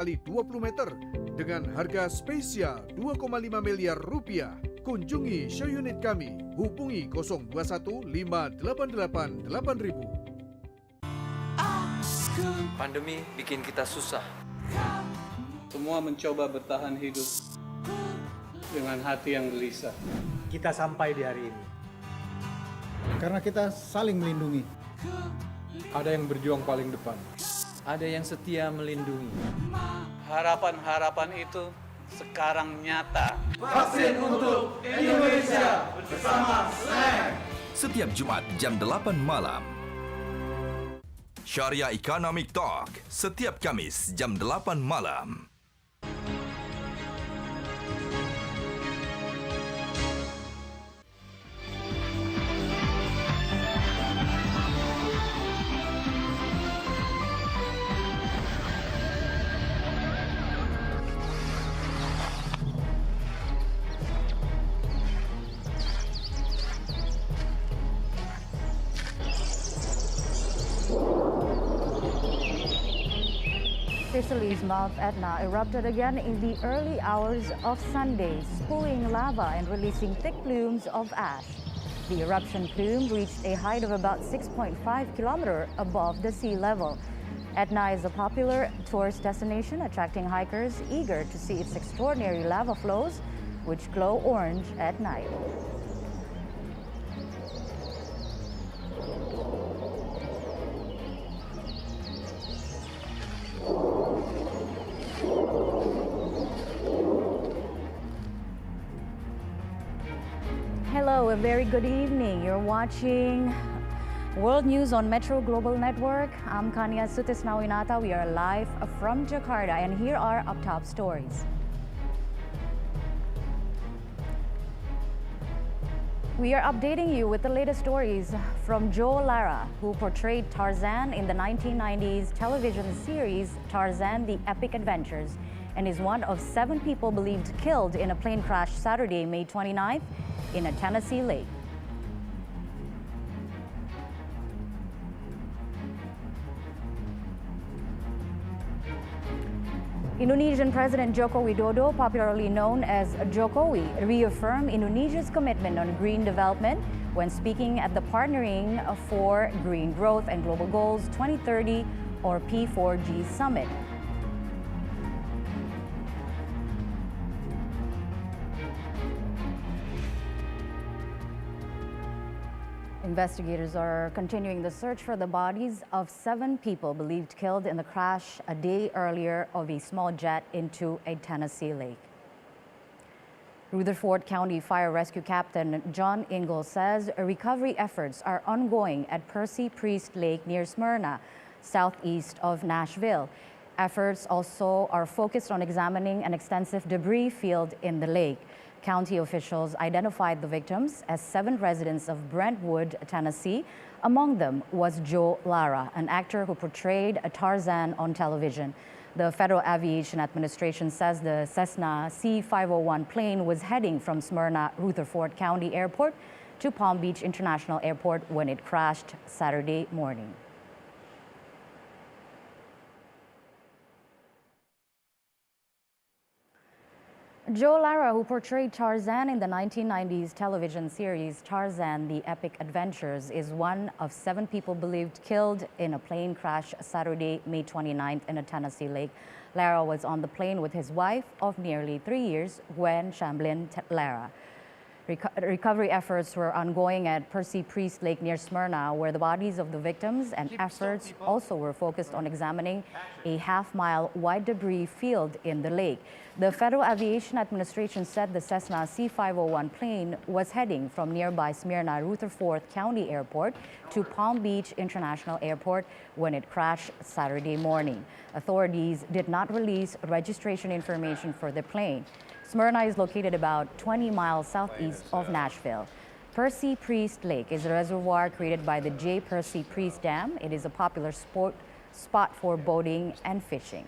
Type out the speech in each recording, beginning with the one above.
kali 20 meter dengan harga spesial 2,5 miliar rupiah. Kunjungi show unit kami, hubungi 021 588 8000. Pandemi bikin kita susah. Semua mencoba bertahan hidup dengan hati yang gelisah. Kita sampai di hari ini karena kita saling melindungi. Ada yang berjuang paling depan. Ada yang setia melindungi. Harapan-harapan itu sekarang nyata. Vaksin untuk Indonesia bersama SLANG. Setiap Jumat jam 8 malam. Syariah Economic Talk setiap Kamis jam 8 malam. Sicily's Mount Etna erupted again in the early hours of Sunday, spewing lava and releasing thick plumes of ash. The eruption plume reached a height of about 6.5 kilometers above the sea level. Etna is a popular tourist destination, attracting hikers eager to see its extraordinary lava flows, which glow orange at night. Hello, a very good evening. You're watching World News on Metro Global Network. I'm Kania Sutisnawinata. We are live from Jakarta, and here are up top stories. We are updating you with the latest stories from Lara, who portrayed Tarzan in the 1990s television series Tarzan: The Epic Adventures, and is one of 7 people believed killed in a plane crash Saturday, May 29th, in a Tennessee lake. Indonesian President Joko Widodo, popularly known as Jokowi, reaffirmed Indonesia's commitment on green development when speaking at the Partnering for Green Growth and Global Goals 2030 or P4G Summit. Investigators are continuing the search for the bodies of 7 people believed killed in the crash a day earlier of a small jet into a Tennessee lake. Rutherford County Fire Rescue Captain John Ingle says recovery efforts are ongoing at Percy Priest Lake near Smyrna, southeast of Nashville. Efforts also are focused on examining an extensive debris field in the lake. County officials identified the victims as 7 residents of Brentwood, Tennessee. Among them was Lara, an actor who portrayed a Tarzan on television. The Federal Aviation Administration says the Cessna C501 plane was heading from Smyrna Rutherford County Airport to Palm Beach International Airport when it crashed Saturday morning. Lara, who portrayed Tarzan in the 1990s television series Tarzan: The Epic Adventures, is one of 7 people believed killed in a plane crash Saturday, May 29th in a Tennessee lake. Lara was on the plane with his wife of nearly 3 years, Gwen Shamblin Lara. Recovery efforts were ongoing at Percy Priest Lake near Smyrna, where the bodies of the victims and efforts also were focused on examining a half-mile wide debris field in the lake. The Federal Aviation Administration said the Cessna C501 plane was heading from nearby Smyrna Rutherford County Airport to Palm Beach International Airport when it crashed Saturday morning. Authorities did not release registration information for the plane. Smyrna is located about 20 miles southeast of Nashville. Percy Priest Lake is a reservoir created by the J. Percy Priest Dam. It is a popular spot for boating and fishing.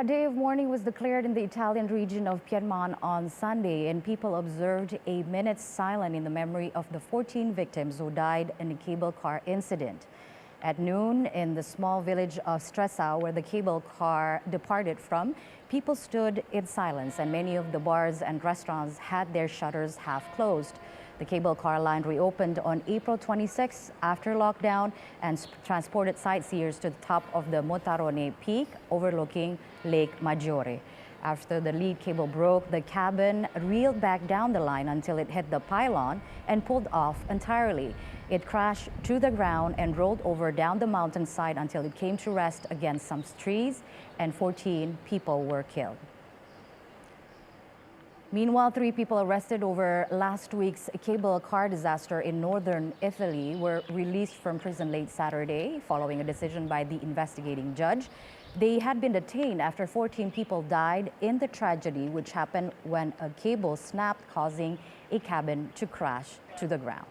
A day of mourning was declared in the Italian region of Piedmont on Sunday, and people observed a minute's silence in the memory of the 14 victims who died in a cable car incident. At noon, in the small village of Stresa, where the cable car departed from, people stood in silence, and many of the bars and restaurants had their shutters half closed. The cable car line reopened on April 26 after lockdown and transported sightseers to the top of the Motarone Peak overlooking Lake Maggiore. After the lead cable broke, the cabin reeled back down the line until it hit the pylon and pulled off entirely. It crashed to the ground and rolled over down the mountainside until it came to rest against some trees, and 14 people were killed. Meanwhile, 3 people arrested over last week's cable car disaster in northern Italy were released from prison late Saturday following a decision by the investigating judge. They had been detained after 14 people died in the tragedy, which happened when a cable snapped, causing a cabin to crash to the ground.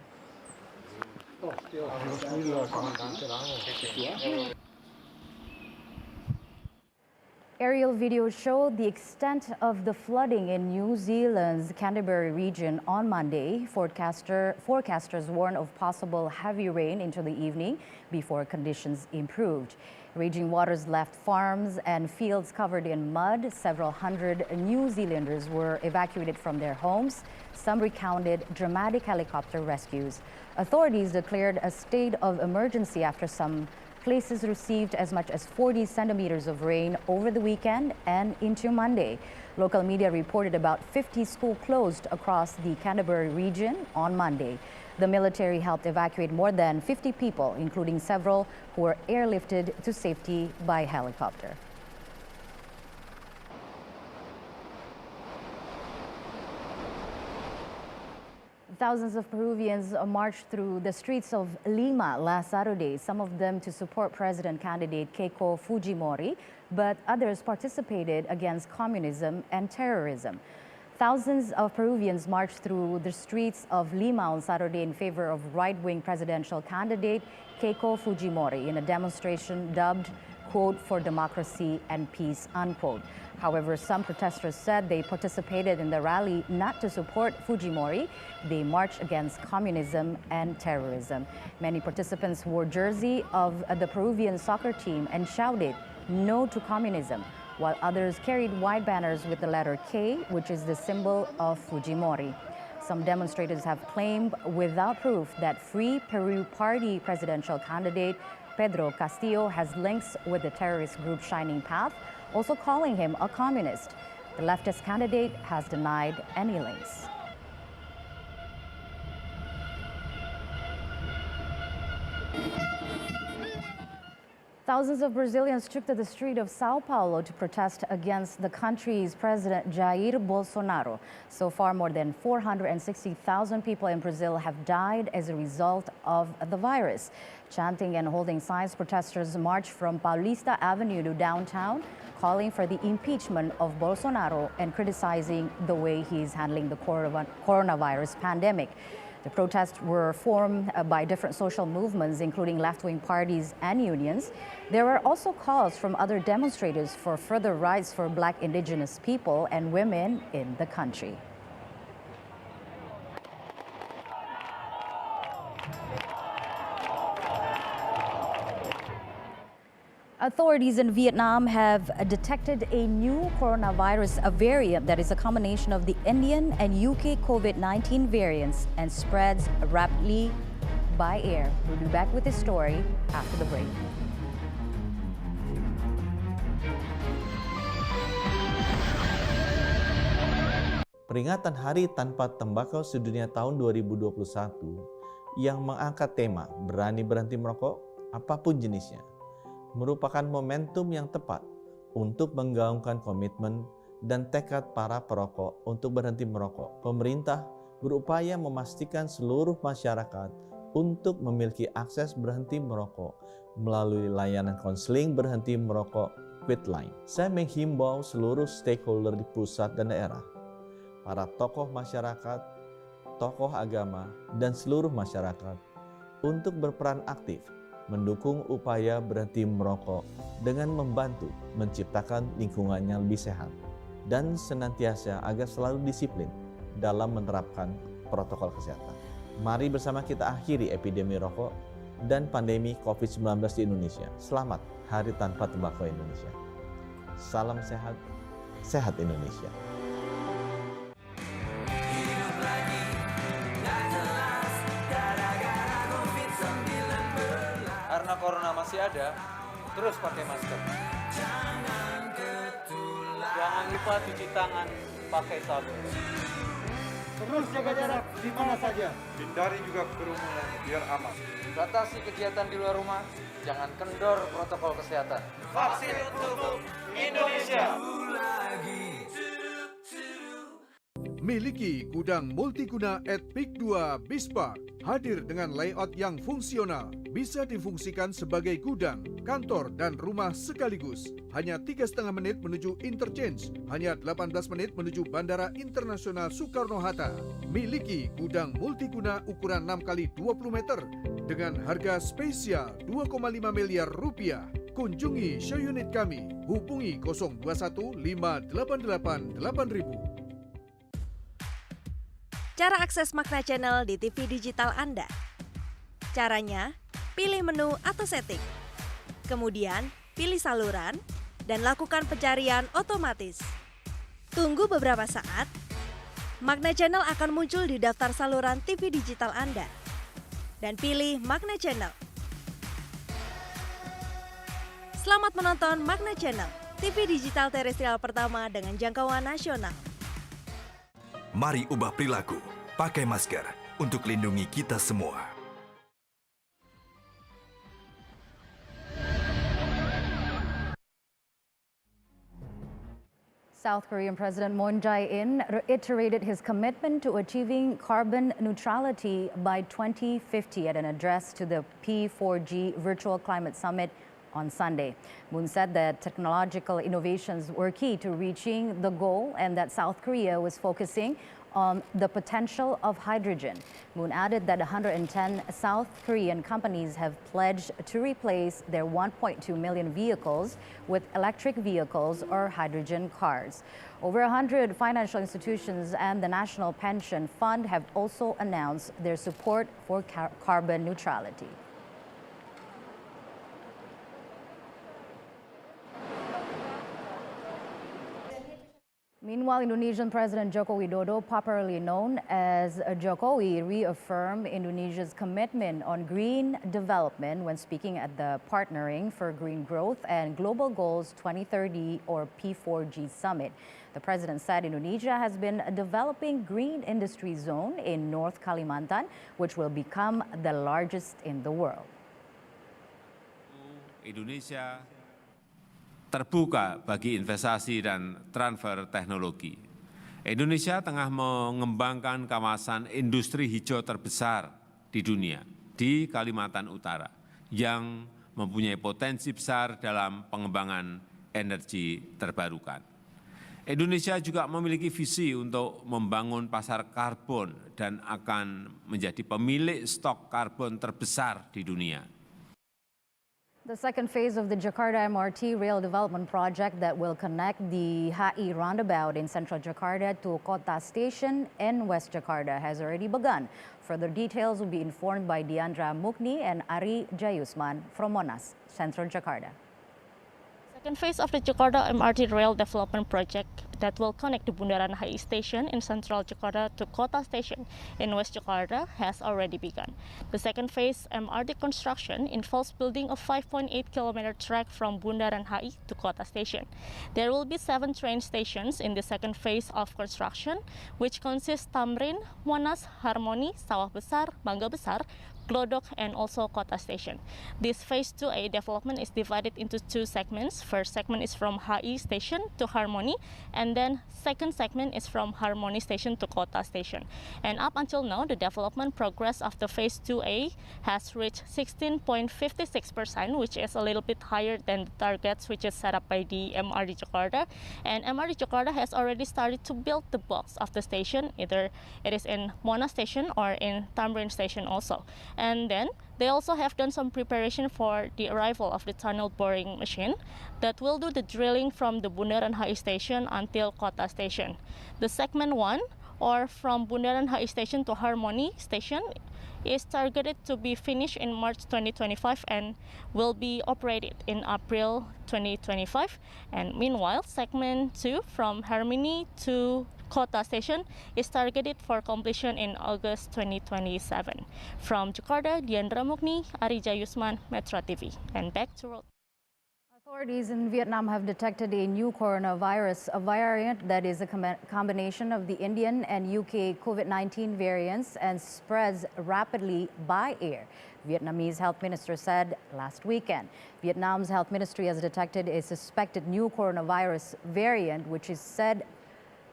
Aerial videos showed the extent of the flooding in New Zealand's Canterbury region on Monday. Forecasters warned of possible heavy rain into the evening before conditions improved. Raging waters left farms and fields covered in mud. Several hundred New Zealanders were evacuated from their homes. Some recounted dramatic helicopter rescues. Authorities declared a state of emergency after some places received as much as 40 centimeters of rain over the weekend and into Monday. Local media reported about 50 schools closed across the Canterbury region on Monday. The military helped evacuate more than 50 people, including several who were airlifted to safety by helicopter. Thousands of Peruvians marched through the streets of Lima last Saturday, some of them to support President candidate Keiko Fujimori, but others participated against communism and terrorism. Thousands of Peruvians marched through the streets of Lima on Saturday in favor of right-wing presidential candidate Keiko Fujimori in a demonstration dubbed, quote, for democracy and peace, unquote. However, some protesters said they participated in the rally not to support Fujimori. They marched against communism and terrorism. Many participants wore jersey of the Peruvian soccer team and shouted, "No to communism," while others carried white banners with the letter K, which is the symbol of Fujimori. Some demonstrators have claimed without proof that Free Peru Party presidential candidate Pedro Castillo has links with the terrorist group Shining Path, also calling him a communist. The leftist candidate has denied any links. Thousands of Brazilians took to the street of Sao Paulo to protest against the country's President Jair Bolsonaro. So far, more than 460,000 people in Brazil have died as a result of the virus. Chanting and holding signs, protesters marched from Paulista Avenue to downtown, calling for the impeachment of Bolsonaro and criticizing the way he's handling the coronavirus pandemic. The protests were formed by different social movements, including left-wing parties and unions. There were also calls from other demonstrators for further rights for Black, indigenous people and women in the country. Authorities in Vietnam have detected a new coronavirus variant that is a combination of the Indian and UK COVID-19 variants and spreads rapidly by air. We'll be back with this story after the break. Peringatan Hari Tanpa Tembakau Sedunia tahun 2021 yang mengangkat tema berani berhenti merokok apapun jenisnya merupakan momentum yang tepat untuk menggaungkan komitmen dan tekad para perokok untuk berhenti merokok. Pemerintah berupaya memastikan seluruh masyarakat untuk memiliki akses berhenti merokok melalui layanan konseling berhenti merokok Quitline. Saya menghimbau seluruh stakeholder di pusat dan daerah, para tokoh masyarakat, tokoh agama, dan seluruh masyarakat untuk berperan aktif mendukung upaya berhenti merokok dengan membantu menciptakan lingkungan yang lebih sehat dan senantiasa agar selalu disiplin dalam menerapkan protokol kesehatan. Mari bersama kita akhiri epidemi rokok dan pandemi COVID-19 di Indonesia. Selamat Hari Tanpa Tembakau Indonesia. Salam sehat, sehat Indonesia. Karena corona masih ada, terus pakai masker. Jangan lupa cuci tangan pakai sabun. Terus jaga jarak di mana saja. Hindari juga kerumunan biar aman. Batasi kegiatan di luar rumah, jangan kendor protokol kesehatan. Vaksin untuk Indonesia. Miliki gudang multiguna at Peak 2 Bispark. Hadir dengan layout yang fungsional, bisa difungsikan sebagai gudang, kantor, dan rumah sekaligus. Hanya 3,5 menit menuju interchange, hanya 18 menit menuju Bandara Internasional Soekarno-Hatta. Miliki gudang multiguna ukuran 6x20 meter dengan harga spesial 2,5 miliar rupiah. Kunjungi show unit kami, hubungi 021 588 8000. Cara akses Magna Channel di TV digital Anda. Caranya, pilih menu atau setting. Kemudian, pilih saluran dan lakukan pencarian otomatis. Tunggu beberapa saat, Magna Channel akan muncul di daftar saluran TV digital Anda. Dan pilih Magna Channel. Selamat menonton Magna Channel, TV digital terestrial pertama dengan jangkauan nasional. Mari ubah perilaku, pakai masker untuk lindungi kita semua. South Korean President Moon Jae-in reiterated his commitment to achieving carbon neutrality by 2050 at an address to the P4G Virtual Climate Summit on Sunday. Moon said that technological innovations were key to reaching the goal and that South Korea was focusing on the potential of hydrogen. Moon added that 110 South Korean companies have pledged to replace their 1.2 million vehicles with electric vehicles or hydrogen cars. Over 100 financial institutions and the National Pension Fund have also announced their support for carbon neutrality. Meanwhile, Indonesian President Joko Widodo, popularly known as Jokowi, reaffirmed Indonesia's commitment on green development when speaking at the Partnering for Green Growth and Global Goals 2030 or P4G Summit. The president said Indonesia has been developing green industry zone in North Kalimantan, which will become the largest in the world. Indonesia terbuka bagi investasi dan transfer teknologi. Indonesia tengah mengembangkan kawasan industri hijau terbesar di dunia, di Kalimantan Utara, yang mempunyai potensi besar dalam pengembangan energi terbarukan. Indonesia juga memiliki visi untuk membangun pasar karbon dan akan menjadi pemilik stok karbon terbesar di dunia. The second phase of the Jakarta MRT rail development project that will connect the HI roundabout in central Jakarta to Kota Station in West Jakarta has already begun. Further details will be informed by Diandra Mukni and Ari Jayusman from Monas, Central Jakarta. Second phase of the Jakarta MRT rail development project that will connect the Bundaran HI station in central Jakarta to Kota station in West Jakarta has already begun. The second phase MRT construction involves building a 5.8-kilometer track from Bundaran HI to Kota station. There will be 7 train stations in the second phase of construction, which consists Tamrin, Monas, Harmoni, Sawah Besar, Mangga Besar, Glodok, and also Kota station. This phase 2A development is divided into 2 segments. First segment is from HI station to Harmoni, and then second segment is from Harmoni station to Kota station. And up until now, the development progress of the phase 2A has reached 16.56%, which is a little bit higher than the targets which is set up by the MRT Jakarta. And MRT Jakarta has already started to build the box of the station, either it is in Monas station or in Tamrin station also. And then They also have done some preparation for the arrival of the tunnel boring machine that will do the drilling from the Bundaran HI Station until Kota Station. The segment 1, or from Bundaran HI Station to Harmony Station, is targeted to be finished in March 2025 and will be operated in April 2025. And meanwhile, segment 2 from Harmony to Kota Station is targeted for completion in August 2027. From Jakarta, Diandra Mukni, Arija Yusman, Metro TV. And back to Road. Authorities in Vietnam have detected a new coronavirus, a variant that is a combination of the Indian and UK COVID-19 variants and spreads rapidly by air, Vietnamese health minister said last weekend. Vietnam's health ministry has detected a suspected new coronavirus variant, which is said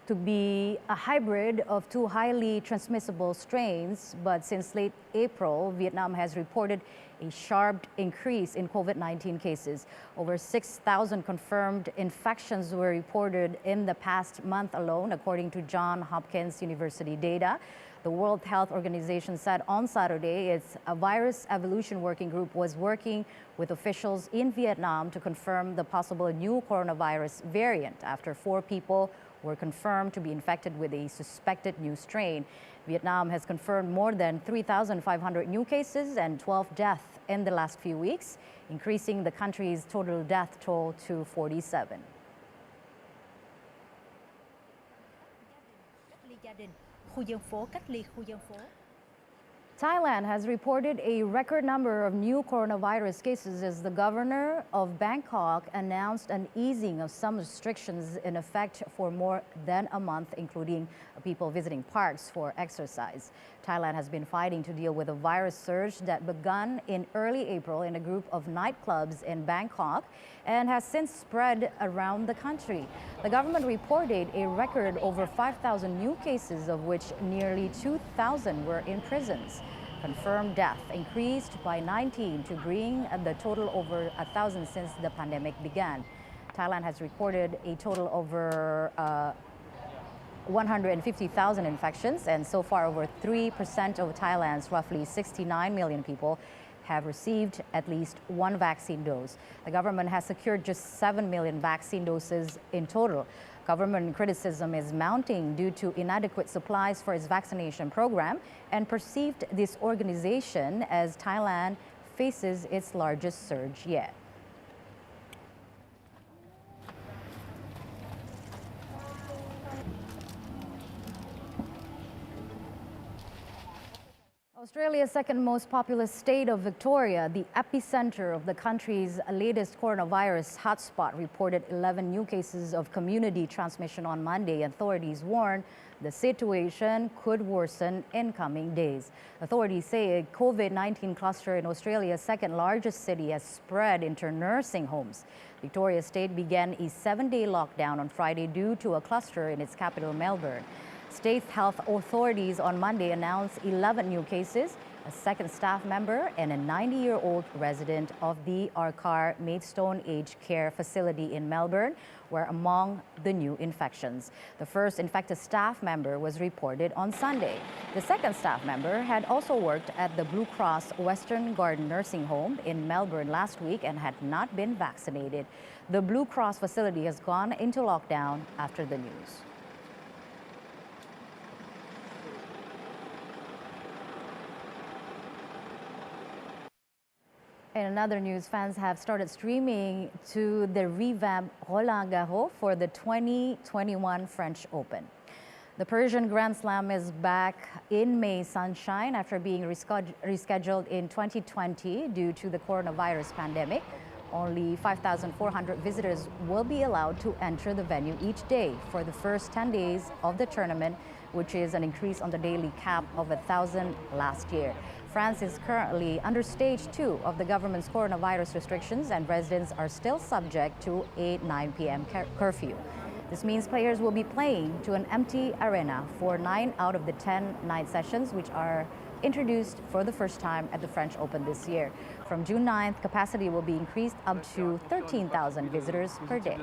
to be a hybrid of two highly transmissible strains, but since late April, Vietnam has reported a sharp increase in COVID-19 cases. Over 6,000 confirmed infections were reported in the past month alone, according to Johns Hopkins University data. The World Health Organization said on Saturday its virus evolution working group was working with officials in Vietnam to confirm the possible new coronavirus variant after 4 people were confirmed to be infected with a suspected new strain. Vietnam has confirmed more than 3,500 new cases and 12 deaths in the last few weeks, increasing the country's total death toll to 47. Thailand has reported a record number of new coronavirus cases as the governor of Bangkok announced an easing of some restrictions in effect for more than a month, including people visiting parks for exercise. Thailand has been fighting to deal with a virus surge that began in early April in a group of nightclubs in Bangkok and has since spread around the country. The government reported a record over 5,000 new cases, of which nearly 2,000 were in prisons. Confirmed death increased by 19 to bring the total over 1,000 since the pandemic began. Thailand has recorded a total over 150,000 infections, and so far over 3% of Thailand's roughly 69 million people have received at least one vaccine dose. The government has secured just 7 million vaccine doses in total. Government criticism is mounting due to inadequate supplies for its vaccination program and perceived disorganization as Thailand faces its largest surge yet. Australia's second most populous state of Victoria, the epicenter of the country's latest coronavirus hotspot, reported 11 new cases of community transmission on Monday. Authorities warn the situation could worsen in coming days. Authorities say a COVID-19 cluster in Australia's second largest city has spread into nursing homes. Victoria State began a 7-day lockdown on Friday due to a cluster in its capital, Melbourne. State health authorities on Monday announced 11 new cases. A second staff member and a 90-year-old resident of the Arcar Maidstone Aged Care Facility in Melbourne were among the new infections. The first infected staff member was reported on Sunday. The second staff member had also worked at the Blue Cross Western Garden Nursing Home in Melbourne last week and had not been vaccinated. The Blue Cross facility has gone into lockdown after the news. In another news, fans have started streaming to the revamped Roland Garros for the 2021 French Open. The Parisian Grand Slam is back in May sunshine after being rescheduled in 2020 due to the coronavirus pandemic. Only 5,400 visitors will be allowed to enter the venue each day for the first 10 days of the tournament, which is an increase on the daily cap of 1,000 last year. France is currently under stage 2 of the government's coronavirus restrictions, and residents are still subject to a 9 p.m. curfew. This means players will be playing to an empty arena for 9 out of the 10 night sessions, which are introduced for the first time at the French Open this year. From June 9th, capacity will be increased up to 13,000 visitors per day.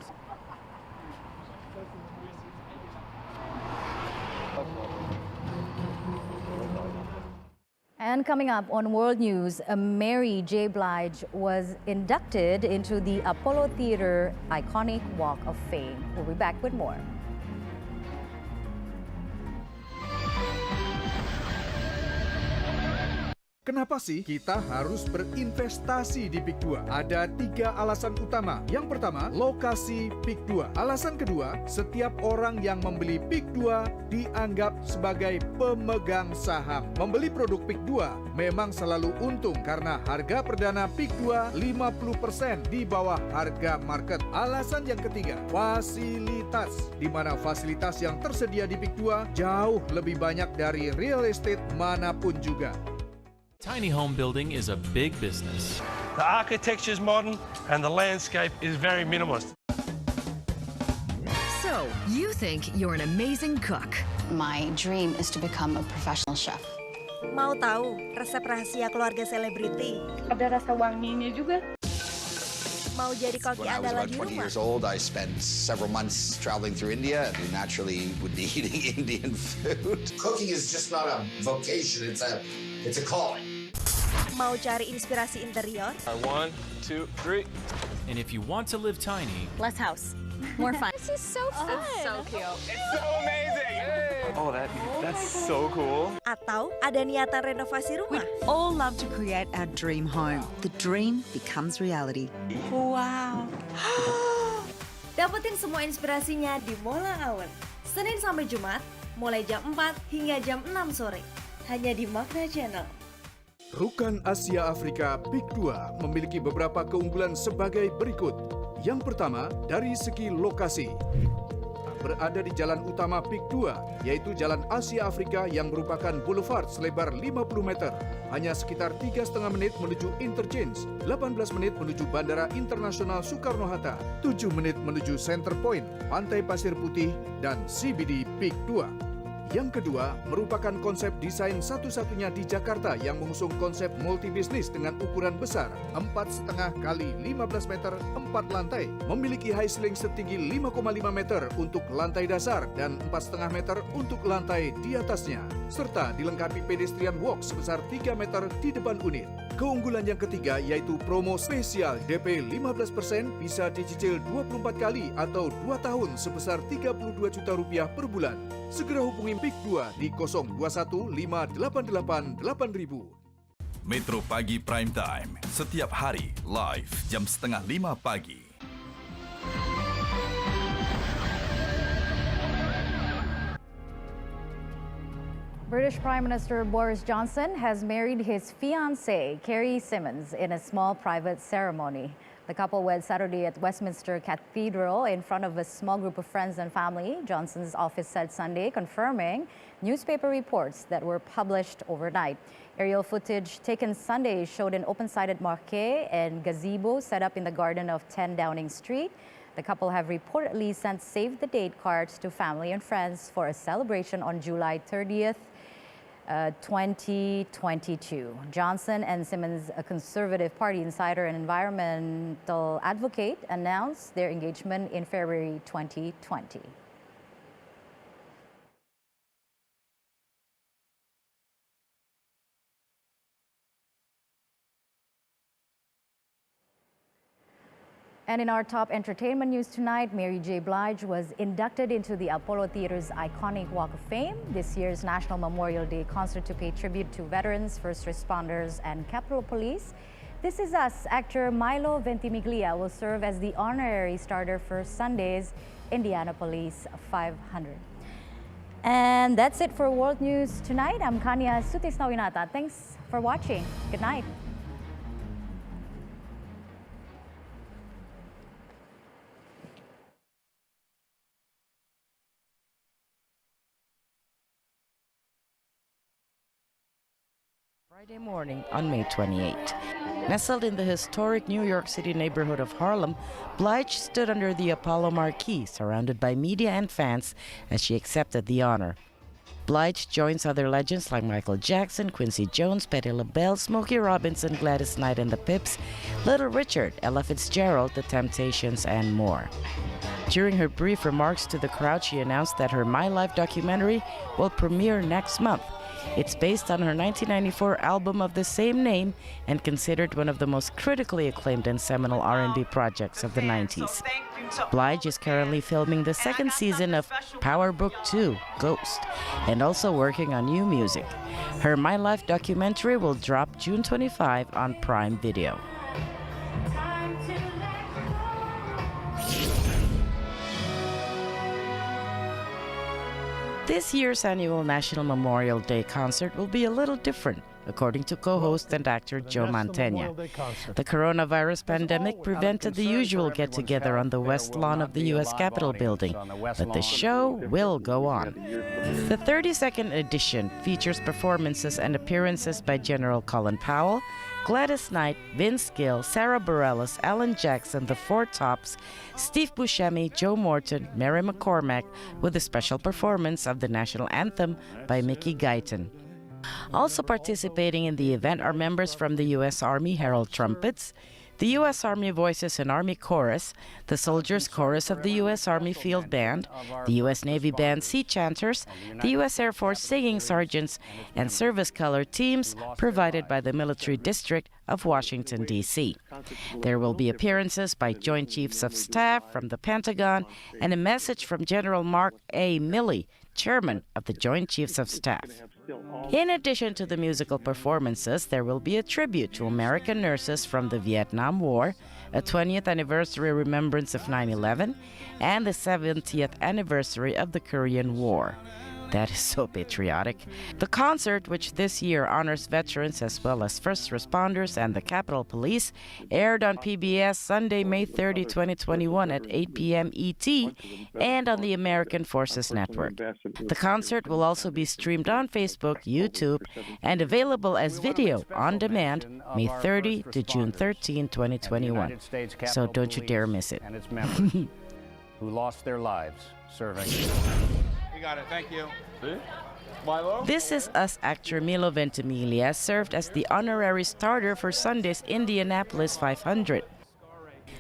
And coming up on World News, Mary J. Blige was inducted into the Apollo Theater Iconic Walk of Fame. We'll be back with more. Kenapa sih kita harus berinvestasi di PIK 2? Ada 3 alasan utama. Yang pertama, lokasi PIK 2. Alasan kedua, setiap orang yang membeli PIK 2 dianggap sebagai pemegang saham. Membeli produk PIK 2 memang selalu untung karena harga perdana PIK 2 50% di bawah harga market. Alasan yang ketiga, fasilitas. Di mana fasilitas yang tersedia di PIK 2 jauh lebih banyak dari real estate manapun juga. Tiny home building is a big business. The architecture is modern and the landscape is very minimalist. So, you think you're an amazing cook. My dream is to become a professional chef. Mau tahu resep rahasia keluarga selebriti? Ada rasa wanginya juga. Mau jadi koki andalan di rumah? When I was about 20 years old, I spent several months traveling through India and naturally would be eating Indian food. Cooking is just not a vocation, it's a calling. Mau cari inspirasi interior? 1, 2, 3. And if you want to live tiny, less house, more fun. This is so fun. It's so cute. It's so amazing. Oh, that's so cool. Atau ada niatan renovasi rumah? All love to create our dream home. The dream becomes reality. Wow. Dapetin semua inspirasinya di Mola Hour. Senin sampai Jumat, mulai jam 4 hingga jam 6 sore. Hanya di Makna Channel. Rukan Asia Afrika PIK 2 memiliki beberapa keunggulan sebagai berikut. Yang pertama, dari segi lokasi. Berada di jalan utama PIK 2, yaitu Jalan Asia Afrika yang merupakan boulevard selebar 50 meter. Hanya sekitar 3,5 menit menuju interchange, 18 menit menuju Bandara Internasional Soekarno-Hatta, 7 menit menuju Center Point, Pantai Pasir Putih, dan CBD PIK 2. Yang kedua, merupakan konsep desain satu-satunya di Jakarta yang mengusung konsep multibisnis dengan ukuran besar, 4,5 kali 15 meter, 4 lantai, memiliki high ceiling setinggi 5,5 meter untuk lantai dasar dan 4,5 meter untuk lantai di atasnya, serta dilengkapi pedestrian walk sebesar 3 meter di depan unit. Keunggulan yang ketiga yaitu promo spesial DP 15% bisa dicicil 24 kali atau 2 tahun sebesar Rp32 juta per bulan. Segera hubungi PIK 2 di 021 588 8000. Metro Pagi Prime Time, setiap hari live jam 4:30 pagi. British Prime Minister Boris Johnson has married his fiancée, Carrie Symonds, in a small private ceremony. The couple wed Saturday at Westminster Cathedral in front of a small group of friends and family, Johnson's office said Sunday, confirming newspaper reports that were published overnight. Aerial footage taken Sunday showed an open-sided marquee and gazebo set up in the garden of 10 Downing Street. The couple have reportedly sent save-the-date cards to family and friends for a celebration on July 30th. 2022. Johnson and Symonds, a Conservative Party insider and environmental advocate, announced their engagement in February 2020. And in our top entertainment news tonight, Mary J. Blige was inducted into the Apollo Theater's iconic Walk of Fame, this year's National Memorial Day concert to pay tribute to veterans, first responders, and Capitol Police. This Is Us actor Milo Ventimiglia will serve as the honorary starter for Sunday's Indianapolis 500. And that's it for World News tonight. I'm Kania Sutisnawinata. Thanks for watching. Good night. Friday morning on May 28. Nestled in the historic New York City neighborhood of Harlem, Blige stood under the Apollo marquee, surrounded by media and fans as she accepted the honor. Blige joins other legends like Michael Jackson, Quincy Jones, Patti LaBelle, Smokey Robinson, Gladys Knight and the Pips, Little Richard, Ella Fitzgerald, The Temptations, and more. During her brief remarks to the crowd, she announced that her My Life documentary will premiere next month. It's based on her 1994 album of the same name and considered one of the most critically acclaimed and seminal R&B projects of the 90s. Blige is currently filming the second season of Power Book 2, Ghost, and also working on new music. Her My Life documentary will drop June 25 on Prime Video. This year's annual National Memorial Day concert will be a little different, according to co-host and actor Joe Mantegna. The coronavirus pandemic prevented the usual get-together on the west lawn of the U.S. Capitol building, but the show will go on. The 32nd edition features performances and appearances by General Colin Powell, Gladys Knight, Vince Gill, Sarah Bareilles, Alan Jackson, The Four Tops, Steve Buscemi, Joe Morton, Mary McCormack, with a special performance of the national anthem by Mickey Guyton. Also participating in the event are members from the U.S. Army Herald Trumpets, the U.S. Army Voices and Army Chorus, the Soldiers Chorus of the U.S. Army Field Band, the U.S. Navy Band Sea Chanters, the U.S. Air Force Singing Sergeants, and service color teams provided by the Military District of Washington, D.C. There will be appearances by Joint Chiefs of Staff from the Pentagon and a message from General Mark A. Milley, Chairman of the Joint Chiefs of Staff. In addition to the musical performances, there will be a tribute to American nurses from the Vietnam War, a 20th anniversary remembrance of 9/11, and the 70th anniversary of the Korean War. That is so patriotic. The concert, which this year honors veterans as well as first responders and the Capitol Police, aired on PBS Sunday, May 30, 2021 at 8 p.m. ET and on the American Forces Network. The concert will also be streamed on Facebook, YouTube, and available as video on demand May 30 to June 13, 2021. So don't you dare miss it. And its members who lost their lives serving. We got it. Thank you. This Is Us actor Milo Ventimiglia served as the honorary starter for Sunday's Indianapolis 500.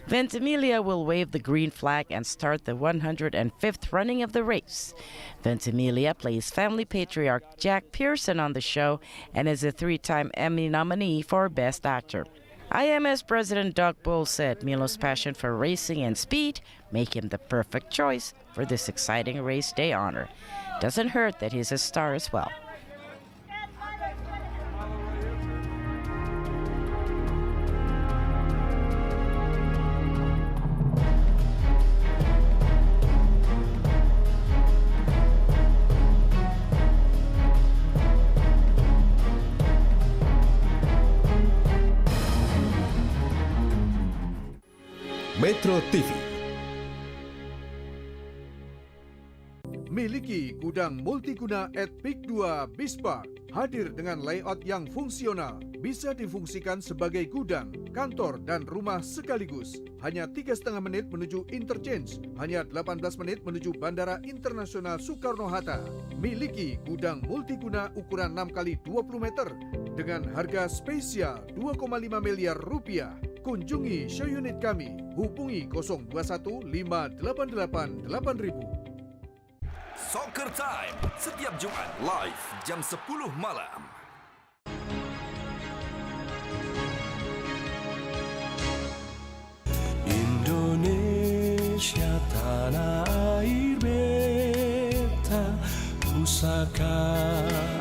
Ventimiglia will wave the green flag and start the 105th running of the race. Ventimiglia plays family patriarch Jack Pearson on the show and is a 3-time Emmy nominee for Best Actor. IMS President Doug Bull said Milo's passion for racing and speed make him the perfect choice for this exciting race day honor. Doesn't hurt that he's a star as well. Metro TV. Miliki gudang multiguna at Peak 2 Bispark. Hadir dengan layout yang fungsional. Bisa difungsikan sebagai gudang, kantor, dan rumah sekaligus. Hanya 3,5 menit menuju interchange. Hanya 18 menit menuju Bandara Internasional Soekarno-Hatta. Miliki gudang multiguna ukuran 6x20 meter. Dengan harga spesial 2,5 miliar rupiah. Kunjungi show unit kami. Hubungi 021 588 8000. Soccer Time, setiap Jumat live jam 10 malam. Indonesia tanah air beta, pusaka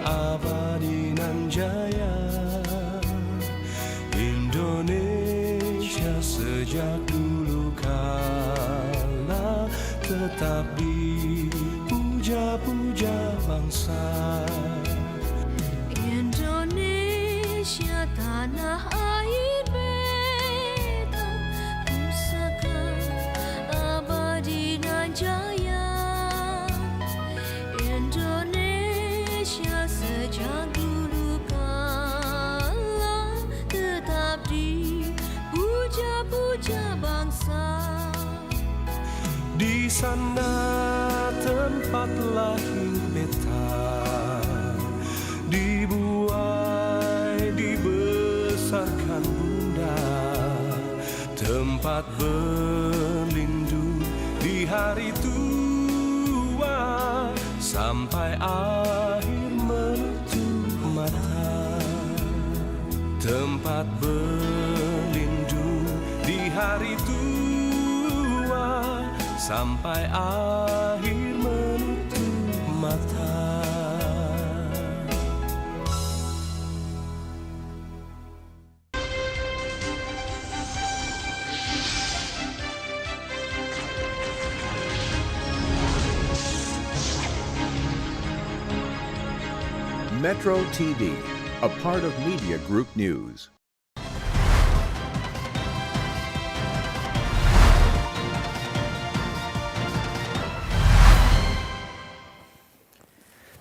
abadi nan jaya. Indonesia sejak dulu kala tetap puja bangsa. Indonesia tanah air beta, pusaka abadi nan jaya. Indonesia sejak dulu kala tetap dipuja bangsa. Di sana tempat lahir beta, dibuai dibesarkan bunda, tempat berlindung di hari tua sampai akhir menentu. tempat berlindung di hari tua sampai akhir menutup mata. Metro TV, a part of Media Group News.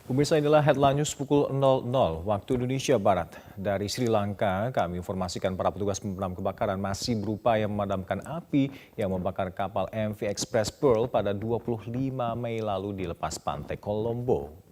Pemirsa, inilah headline news pukul 00 waktu Indonesia Barat. Dari Sri Lanka, kami informasikan para petugas pemadam kebakaran masih berupaya memadamkan api yang membakar kapal MV Express Pearl pada 25 Mei lalu di lepas pantai Colombo.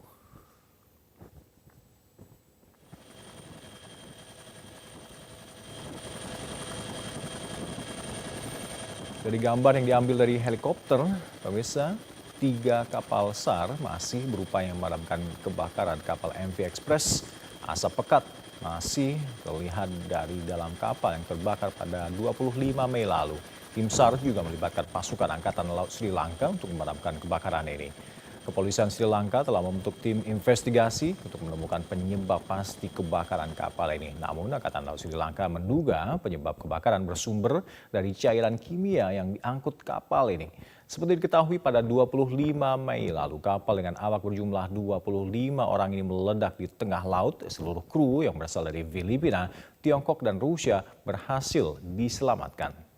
Dari gambar yang diambil dari helikopter, pemirsa, 3 kapal SAR masih berupaya memadamkan kebakaran kapal MV Express. Asap pekat masih terlihat dari dalam kapal yang terbakar pada 25 Mei lalu. Tim SAR juga melibatkan pasukan Angkatan Laut Sri Lanka untuk memadamkan kebakaran ini. Kepolisian Sri Lanka telah membentuk tim investigasi untuk menemukan penyebab pasti kebakaran kapal ini. Namun, Angkatan Laut Sri Lanka menduga penyebab kebakaran bersumber dari cairan kimia yang diangkut kapal ini. Seperti diketahui pada 25 Mei lalu, kapal dengan awak berjumlah 25 orang ini meledak di tengah laut. Seluruh kru yang berasal dari Filipina, Tiongkok, dan Rusia berhasil diselamatkan.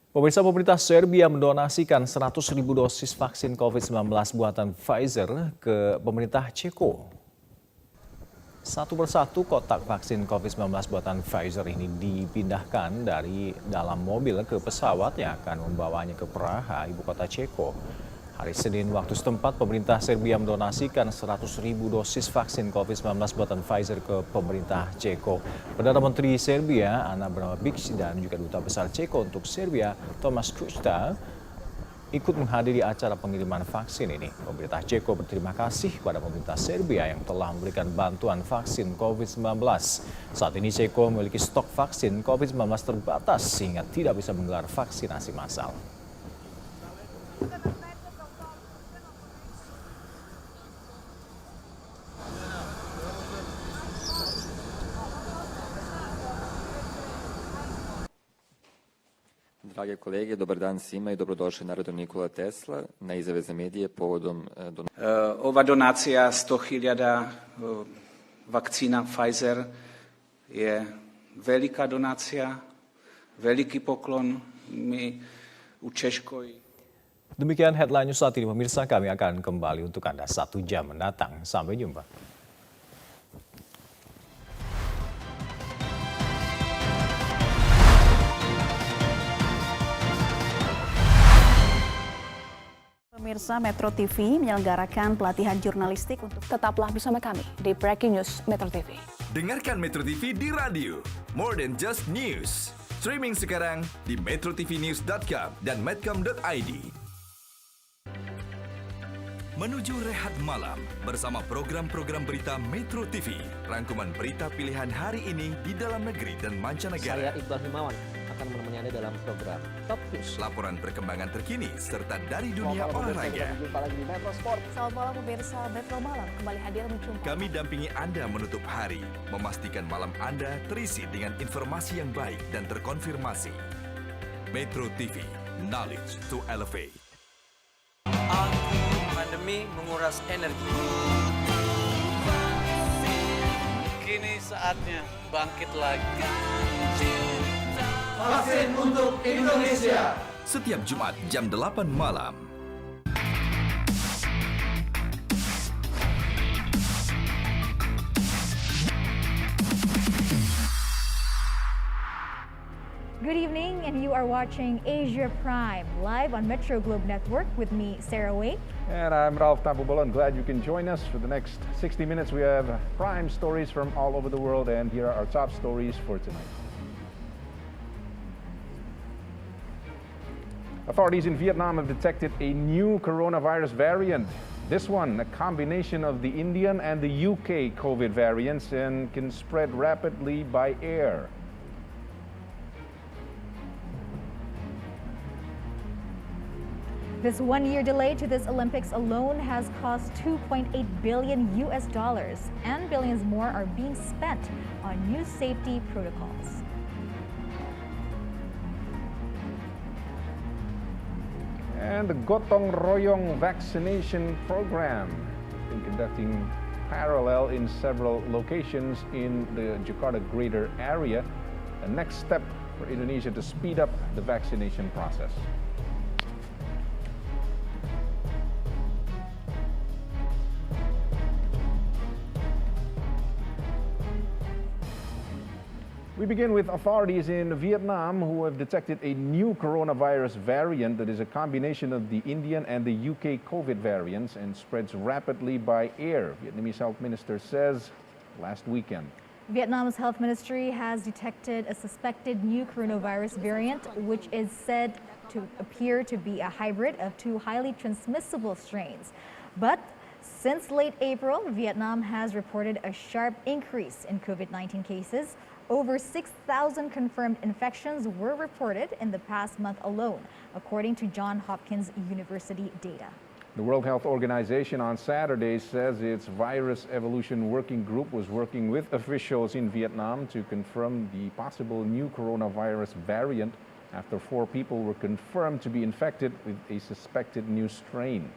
Pemirsa, pemerintah Serbia mendonasikan 100.000 dosis vaksin COVID-19 buatan Pfizer ke pemerintah Ceko. Satu persatu kotak vaksin COVID-19 buatan Pfizer ini dipindahkan dari dalam mobil ke pesawat yang akan membawanya ke Praha, ibu kota Ceko. Hari Senin waktu setempat, pemerintah Serbia mendonasikan 100.000 dosis vaksin COVID-19 buatan Pfizer ke pemerintah Ceko. Perdana Menteri Serbia, Ana Brnabic, dan juga Duta Besar Ceko untuk Serbia, Tomas Krusta, ikut menghadiri acara pengiriman vaksin ini. Pemerintah Ceko berterima kasih pada pemerintah Serbia yang telah memberikan bantuan vaksin COVID-19. Saat ini Ceko memiliki stok vaksin COVID-19 terbatas sehingga tidak bisa menggelar vaksinasi massal. Drage kolege, dobar dan svima i dobrodošli na Redu Nikola Tesla na izjave za medije povodom Ova donacija 100.000 vakcína Pfizer je veľká donácia, veľký poklon. My u Češkoj. Demikian headline news saat ini, pemirsa. Kami akan kembali untuk Anda 1 jam mendatang. Sampai jumpa. Pemirsa, Metro TV menyelenggarakan pelatihan jurnalistik untuk tetaplah bersama kami di Breaking News Metro TV. Dengarkan Metro TV di radio, more than just news. Streaming sekarang di metrotvnews.com dan medcom.id. Menuju rehat malam bersama program-program berita Metro TV. Rangkuman berita pilihan hari ini di dalam negeri dan mancanegara. Saya Iqbal Himawan akan menemani Anda dalam program Top News. Laporan perkembangan terkini serta dari dunia olahraga. Jumpa lagi di Metro Sport. Selamat malam pemirsa, Metro Malam kembali hadir menjumpai. Kami dampingi Anda menutup hari, memastikan malam Anda terisi dengan informasi yang baik dan terkonfirmasi. Metro TV, knowledge to elevate. Pandemi menguras energi. Kini saatnya bangkit lagi. Vaksin untuk Indonesia. Setiap Jumat jam 8 malam. Good evening, and you are watching Asia Prime, live on Metro Globe Network with me, Sarah Wayne. And I'm Ralph Tambobolo, and glad you can join us for the next 60 minutes. We have prime stories from all over the world, and here are our top stories for tonight. Authorities in Vietnam have detected a new coronavirus variant. This one, a combination of the Indian and the UK COVID variants, and can spread rapidly by air. This one-year delay to this Olympics alone has cost $2.8 billion, and billions more are being spent on new safety protocols. And the Gotong Royong vaccination program been conducting parallel in several locations in the Jakarta greater area. The next step for Indonesia to speed up the vaccination process. We begin with authorities in Vietnam who have detected a new coronavirus variant that is a combination of the Indian and the UK COVID variants and spreads rapidly by air, Vietnamese health minister says last weekend. Vietnam's health ministry has detected a suspected new coronavirus variant, which is said to appear to be a hybrid of two highly transmissible strains. But since late April, Vietnam has reported a sharp increase in COVID-19 cases. Over 6,000 confirmed infections were reported in the past month alone, according to Johns Hopkins University data. The World Health Organization on Saturday says its virus evolution working group was working with officials in Vietnam to confirm the possible new coronavirus variant after 4 people were confirmed to be infected with a suspected new strain.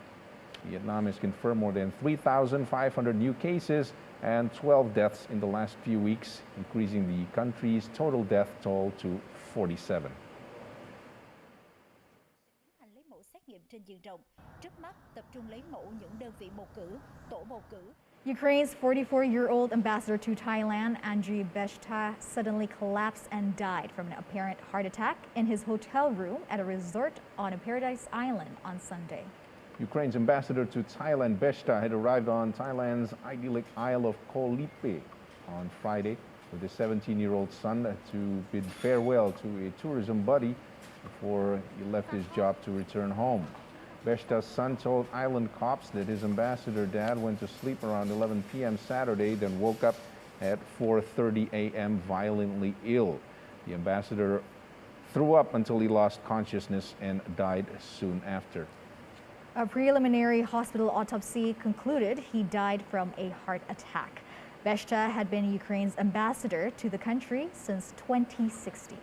Vietnam has confirmed more than 3,500 new cases and 12 deaths in the last few weeks, increasing the country's total death toll to 47. Ukraine's 44-year-old ambassador to Thailand, Andriy Beshta, suddenly collapsed and died from an apparent heart attack in his hotel room at a resort on a Paradise Island on Sunday. Ukraine's ambassador to Thailand, Beshta, had arrived on Thailand's idyllic Isle of Koh Lipe on Friday with his 17-year-old son to bid farewell to a tourism buddy before he left his job to return home. Beshta's son told island cops that his ambassador dad went to sleep around 11 p.m. Saturday, then woke up at 4:30 a.m. violently ill. The ambassador threw up until he lost consciousness and died soon after. A preliminary hospital autopsy concluded he died from a heart attack. Beshta had been Ukraine's ambassador to the country since 2016.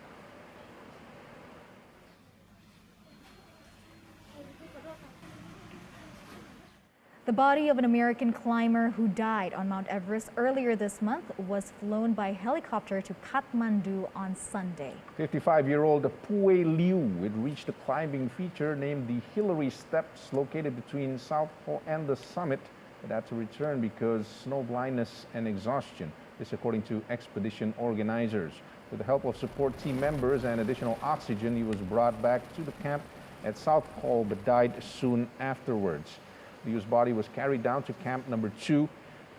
The body of an American climber who died on Mount Everest earlier this month was flown by helicopter to Kathmandu on Sunday. 55-year-old Pue Liu had reached the climbing feature named the Hillary Steps, located between South Pole and the summit, but had to return because snow blindness and exhaustion. This according to expedition organizers. With the help of support team members and additional oxygen, he was brought back to the camp at South Pole but died soon afterwards. Liu's body was carried down to camp number 2,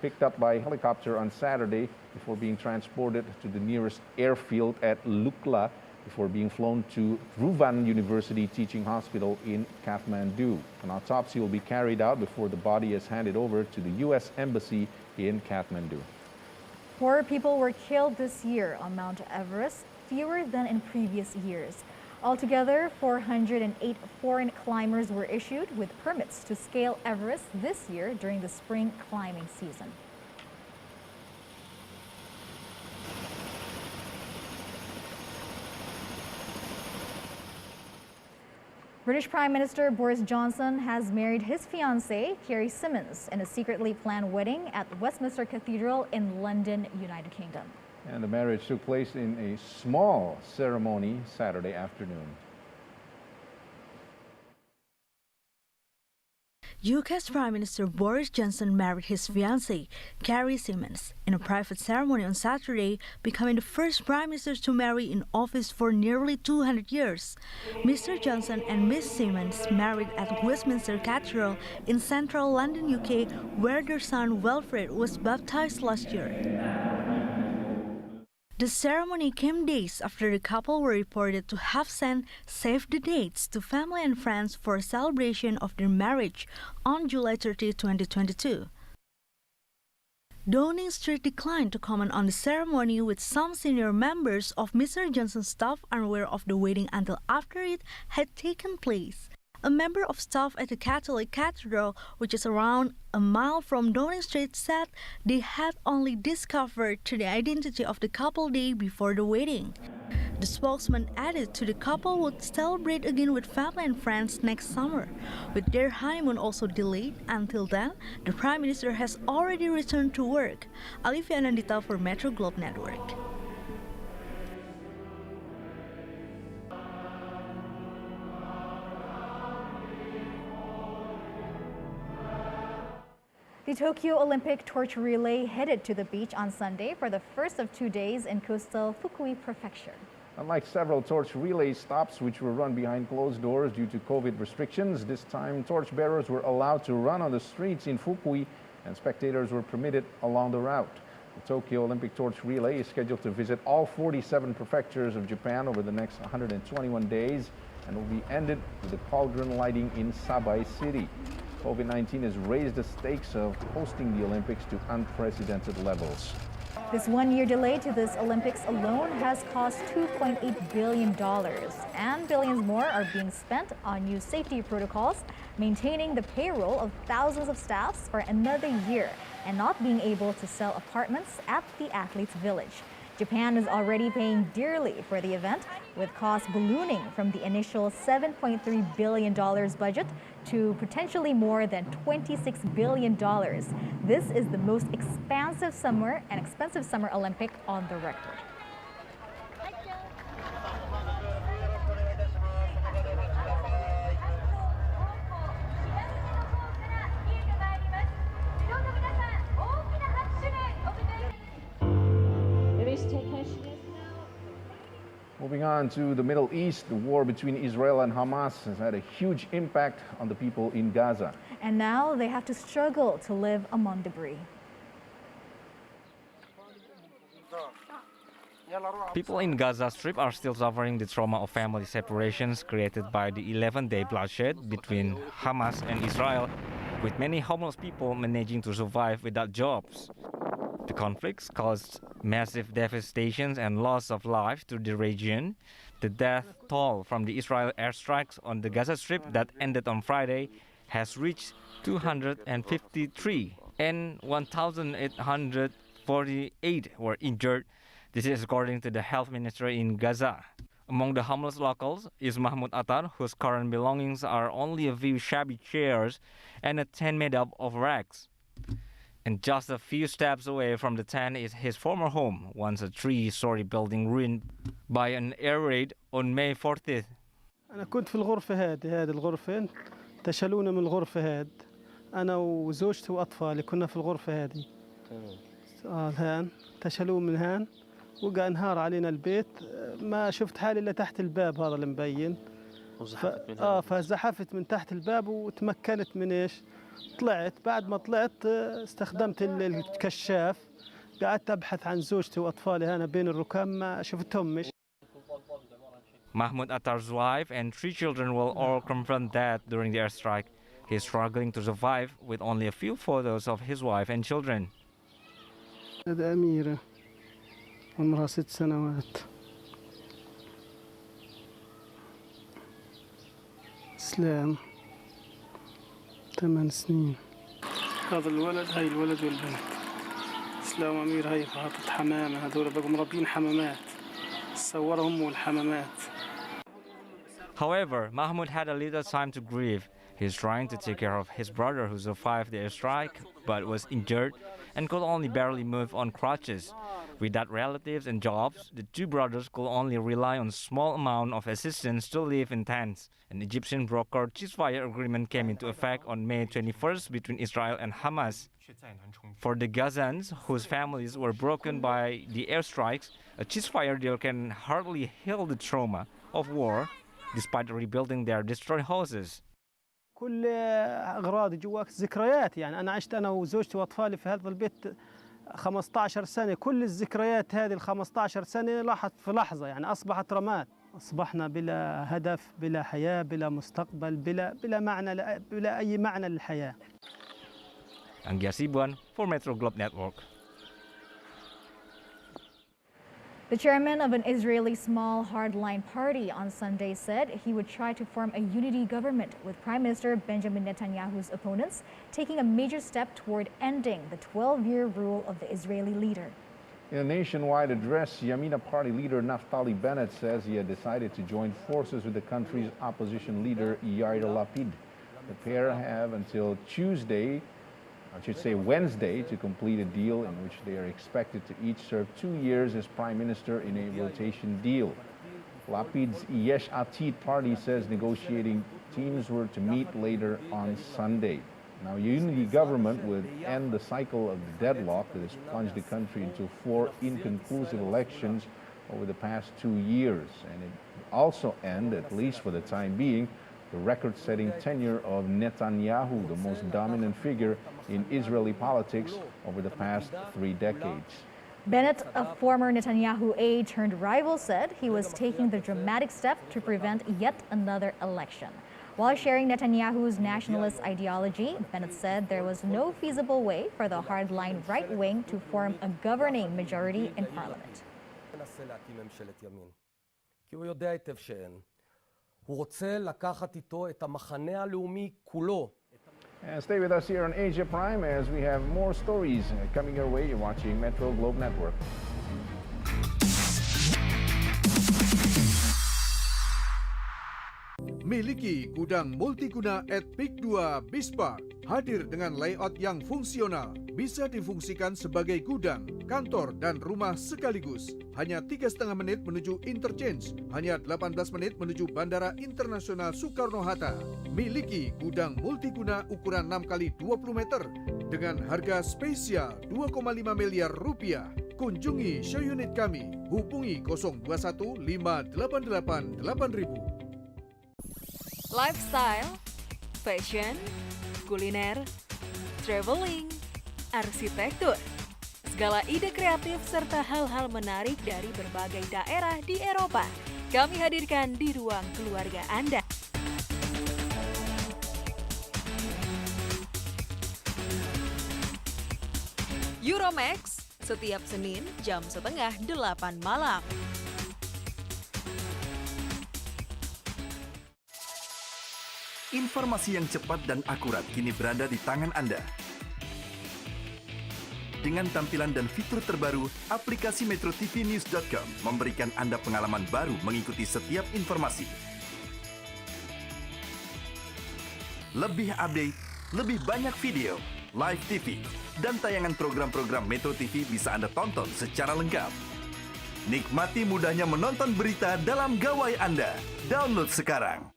picked up by helicopter on Saturday before being transported to the nearest airfield at Lukla before being flown to Ruvan University Teaching Hospital in Kathmandu. An autopsy will be carried out before the body is handed over to the U.S. Embassy in Kathmandu. 4 people were killed this year on Mount Everest, fewer than in previous years. Altogether, 408 foreign climbers were issued with permits to scale Everest this year during the spring climbing season. British Prime Minister Boris Johnson has married his fiancée, Carrie Symonds, in a secretly planned wedding at Westminster Cathedral in London, United Kingdom. And the marriage took place in a small ceremony Saturday afternoon. UK's Prime Minister Boris Johnson married his fiancée, Carrie Symonds, in a private ceremony on Saturday, becoming the first Prime Minister to marry in office for nearly 200 years. Mr. Johnson and Miss Symonds married at Westminster Cathedral in central London, UK, where their son Wilfred was baptized last year. The ceremony came days after the couple were reported to have sent save the dates to family and friends for a celebration of their marriage on July 30, 2022. Downing Street declined to comment on the ceremony, with some senior members of Mr. Johnson's staff unaware of the wedding until after it had taken place. A member of staff at the Catholic Cathedral, which is around a mile from Downing Street, said they had only discovered the identity of the couple day before the wedding. The spokesman added the couple would celebrate again with family and friends next summer. With their honeymoon also delayed until then, the Prime Minister has already returned to work. Olivia Nandita for Metro Globe Network. The Tokyo Olympic torch relay headed to the beach on Sunday for the first of 2 days in coastal Fukui Prefecture. Unlike several torch relay stops which were run behind closed doors due to COVID restrictions, this time torch bearers were allowed to run on the streets in Fukui and spectators were permitted along the route. The Tokyo Olympic torch relay is scheduled to visit all 47 prefectures of Japan over the next 121 days and will be ended with the cauldron lighting in Sabai City. COVID-19 has raised the stakes of hosting the Olympics to unprecedented levels. This one-year delay to this Olympics alone has cost $2.8 billion, and billions more are being spent on new safety protocols, maintaining the payroll of thousands of staffs for another year, and not being able to sell apartments at the athletes' village. Japan is already paying dearly for the event, with costs ballooning from the initial $7.3 billion budget to potentially more than $26 billion. This is the most expensive summer Olympic on the record. Moving on to the Middle East, the war between Israel and Hamas has had a huge impact on the people in Gaza. And now they have to struggle to live among debris. People in Gaza Strip are still suffering the trauma of family separations created by the 11-day bloodshed between Hamas and Israel, with many homeless people managing to survive without jobs. The conflicts caused massive devastations and loss of life to the region. The death toll from the Israel airstrikes on the Gaza Strip that ended on Friday has reached 253, and 1,848 were injured. This is according to the health minister in Gaza. Among the homeless locals is Mahmoud Attar, whose current belongings are only a few shabby chairs and a tent made up of rags. And just a few steps away from the tent is his former home, once a 3-story building ruined by an air raid on May 14th. أنا كنت في الغرفة هذه الغرفة تشلونا من الغرفة هذه أنا وزوجتي وأطفالي كنا في الغرفة هذه هان تشلوه من هان وقع انهار علينا البيت ما شفت حالي إلا تحت الباب هذا اللي مبين فزحفت من تحت الباب وتمكنت من إيش طلعت بعد ما طلعت استخدمت الكشاف قعدت أبحث عن زوجتي وأطفالي هنا بين الركام ما شفتهمش. Mahmoud Attar's wife and 3 children will all confront death during the airstrike. He is struggling to survive with only a few photos of his wife and children. هذا أميرة عمرها 6 سنوات. إسلام 8 سنين. هذا الولد هاي الولد والبنت. إسلام وأمير هاي حاطط حمامة هذول بقوا مربين حمامات. صورهم والحمامات. However, Mahmoud had a little time to grieve. He is trying to take care of his brother who survived the airstrike but was injured and could only barely move on crutches. Without relatives and jobs, the 2 brothers could only rely on a small amount of assistance to live in tents. An Egyptian brokered ceasefire agreement came into effect on May 21st between Israel and Hamas. For the Gazans, whose families were broken by the airstrikes, a ceasefire deal can hardly heal the trauma of war, despite rebuilding their destroyed houses. كل أغراضي جواك ذكريات يعني أنا عشت أنا وزوجتي وأطفالي في هذا البيت 15 سنة كل الذكريات هذه ال 15 سنة راحت في لحظة، يعني أصبحت رماد. أصبحنا بلا هدف، بلا حياة، بلا مستقبل، بلا معنى، بلا أي معنى للحياة. Anggia Sibuan for Metro Globe Network. The chairman of an Israeli small hardline party on Sunday said he would try to form a unity government with Prime Minister Benjamin Netanyahu's opponents, taking a major step toward ending the 12-year rule of the Israeli leader. In a nationwide address, Yamina Party leader Naftali Bennett says he had decided to join forces with the country's opposition leader Yair Lapid. The pair have until Wednesday, to complete a deal in which they are expected to each serve 2 years as prime minister in a rotation deal. Lapid's Yesh Atid party says negotiating teams were to meet later on Sunday. Now, a unity government would end the cycle of the deadlock that has plunged the country into 4 inconclusive elections over the past 2 years. And it would also end, at least for the time being, the record-setting tenure of Netanyahu, the most dominant figure in Israeli politics over the past 3 decades. Bennett, a former Netanyahu aide turned rival, said he was taking the dramatic step to prevent yet another election. While sharing Netanyahu's nationalist ideology, Bennett said there was no feasible way for the hardline right wing to form a governing majority in parliament. And stay with us here on Asia Prime as we have more stories coming your way. You're watching Metro Globe Network. Miliki gudang multiguna at Peak 2 Bispark. Hadir dengan layout yang fungsional. Bisa difungsikan sebagai gudang, kantor, dan rumah sekaligus. Hanya 3,5 menit menuju interchange. Hanya 18 menit menuju Bandara Internasional Soekarno-Hatta. Miliki gudang multiguna ukuran 6x20 meter. Dengan harga spesial 2,5 miliar rupiah. Kunjungi show unit kami. Hubungi 021 588 8000. Lifestyle, fashion, kuliner, traveling, arsitektur, segala ide kreatif serta hal-hal menarik dari berbagai daerah di Eropa kami hadirkan di ruang keluarga Anda. Euromax setiap Senin jam 7:30 malam. Informasi yang cepat dan akurat kini berada di tangan Anda. Dengan tampilan dan fitur terbaru, aplikasi metrotvnews.com memberikan Anda pengalaman baru mengikuti setiap informasi. Lebih update, lebih banyak video, live TV, dan tayangan program-program Metro TV bisa Anda tonton secara lengkap. Nikmati mudahnya menonton berita dalam gawai Anda. Download sekarang.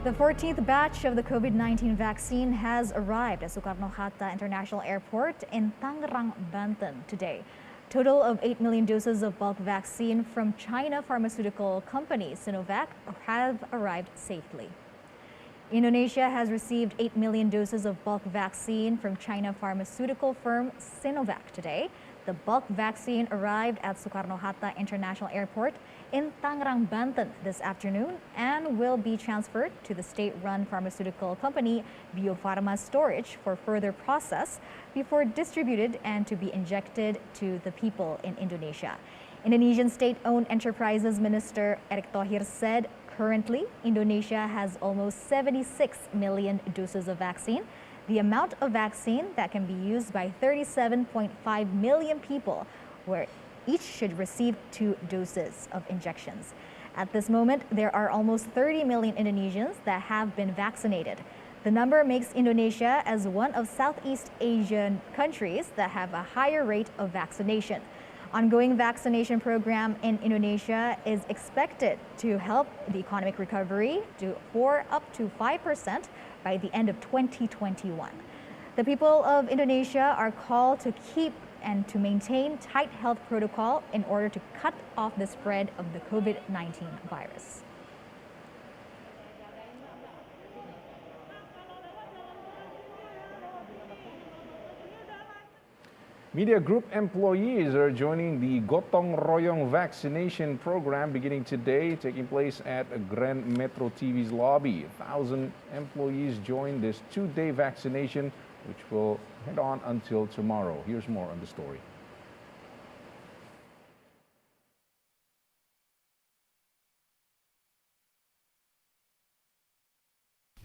The 14th batch of the COVID-19 vaccine has arrived at Soekarno-Hatta International Airport in Tangerang, Banten today. Total of 8 million doses of bulk vaccine from China pharmaceutical company Sinovac have arrived safely. Indonesia has received 8 million doses of bulk vaccine from China pharmaceutical firm Sinovac today. The bulk vaccine arrived at Soekarno-Hatta International Airport in Tangerang, Banten this afternoon and will be transferred to the state-run pharmaceutical company Bio Farma Storage for further process before distributed and to be injected to the people in Indonesia. Indonesian state-owned enterprises minister Erick Thohir said currently Indonesia has almost 76 million doses of vaccine, the amount of vaccine that can be used by 37.5 million people, where each should receive 2 doses of injections. At this moment, there are almost 30 million Indonesians that have been vaccinated. The number makes Indonesia as one of Southeast Asian countries that have a higher rate of vaccination. Ongoing vaccination program in Indonesia is expected to help the economic recovery for up to 5% by the end of 2021. The people of Indonesia are called to keep and to maintain tight health protocol in order to cut off the spread of the COVID-19 virus. Media Group employees are joining the Gotong Royong vaccination program beginning today, taking place at Grand Metro TV's lobby. 1,000 employees join this two-day vaccination, which will head on until tomorrow. Here's more on the story.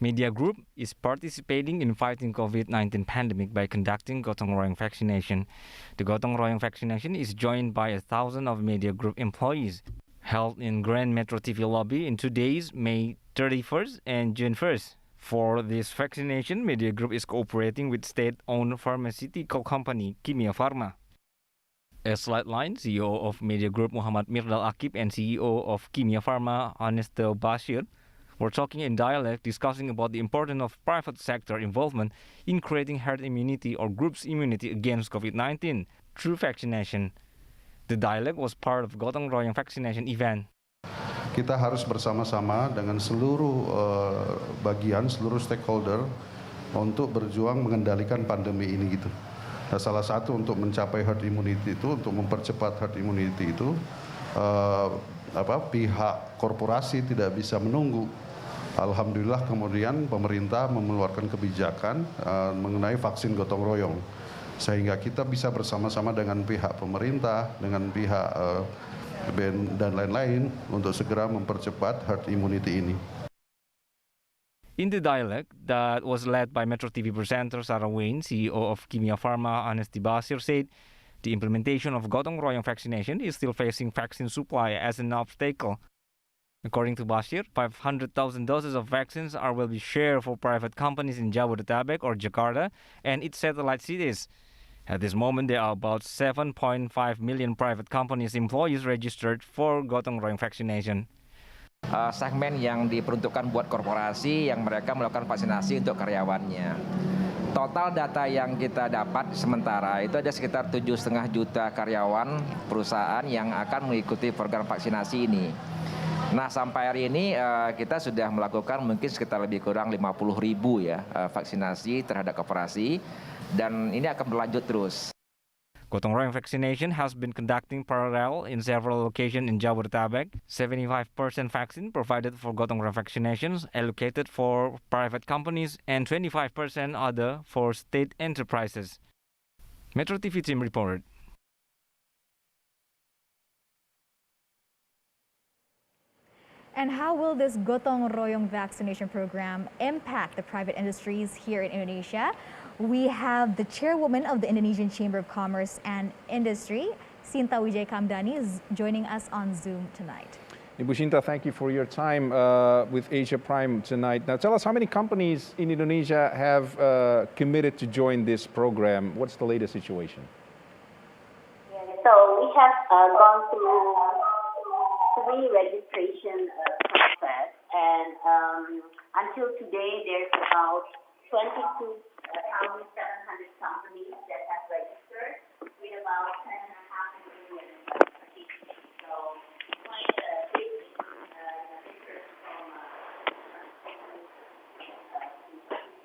Media Group is participating in fighting COVID-19 pandemic by conducting Gotong Royong vaccination. The Gotong Royong vaccination is joined by 1,000 of Media Group employees, held in Grand Metro TV lobby in 2 days, May 31st and June 1st. For this vaccination, Media Group is cooperating with state-owned pharmaceutical company Kimia Pharma. As Slightline, CEO of Media Group Muhammad Mirdal Akib and CEO of Kimia Pharma Anesto Bashir were talking in dialect discussing about the importance of private sector involvement in creating herd immunity or groups immunity against COVID-19 through vaccination. The dialect was part of Gotong Royong vaccination event. Kita harus bersama-sama dengan seluruh bagian, seluruh stakeholder untuk berjuang mengendalikan pandemi ini gitu. Nah, salah satu untuk mencapai herd immunity itu, untuk mempercepat herd immunity itu, pihak korporasi tidak bisa menunggu. Alhamdulillah kemudian pemerintah mengeluarkan kebijakan mengenai vaksin gotong royong, sehingga kita bisa bersama-sama dengan pihak pemerintah, dengan pihak BEN dan lain-lain untuk segera mempercepat herd immunity ini. In the dialect that was led by Metro TV presenter Sarah Wayne, CEO of Kimia Pharma Anesto Bashir said the implementation of Gotong Royong vaccination is still facing vaccine supply as an obstacle. According to Bashir, 500,000 doses of vaccines will be shared for private companies in Jabodetabek or Jakarta and its satellite cities. At this moment, there are about 7.5 million private companies employees registered for Gotong Royong vaccination. Segmen yang diperuntukkan buat korporasi yang mereka melakukan vaksinasi untuk karyawannya. Total data yang kita dapat sementara itu ada sekitar 7,5 juta karyawan perusahaan yang akan mengikuti program vaksinasi ini. Nah, sampai hari ini kita sudah melakukan mungkin sekitar lebih kurang 50.000 ya vaksinasi terhadap korporasi, dan ini akan berlanjut terus. Gotong Royong vaccination has been conducting parallel in several locations in Jabodetabek. 75% vaccine provided for Gotong Royong vaccinations allocated for private companies and 25% other for state enterprises. Metro TV team reported. And how will this Gotong Royong vaccination program impact the private industries here in Indonesia? We have the chairwoman of the Indonesian Chamber of Commerce and Industry, Sinta Wijay Kamdani, is joining us on Zoom tonight. Ibu Sinta, thank you for your time with Asia Prime tonight. Now tell us how many companies in Indonesia have committed to join this program. What's the latest situation? So we have gone through 3 registration process, and until today there's about 22,700 companies that have registered with about 10.5 million participants. So quite a big interest from companies to participate.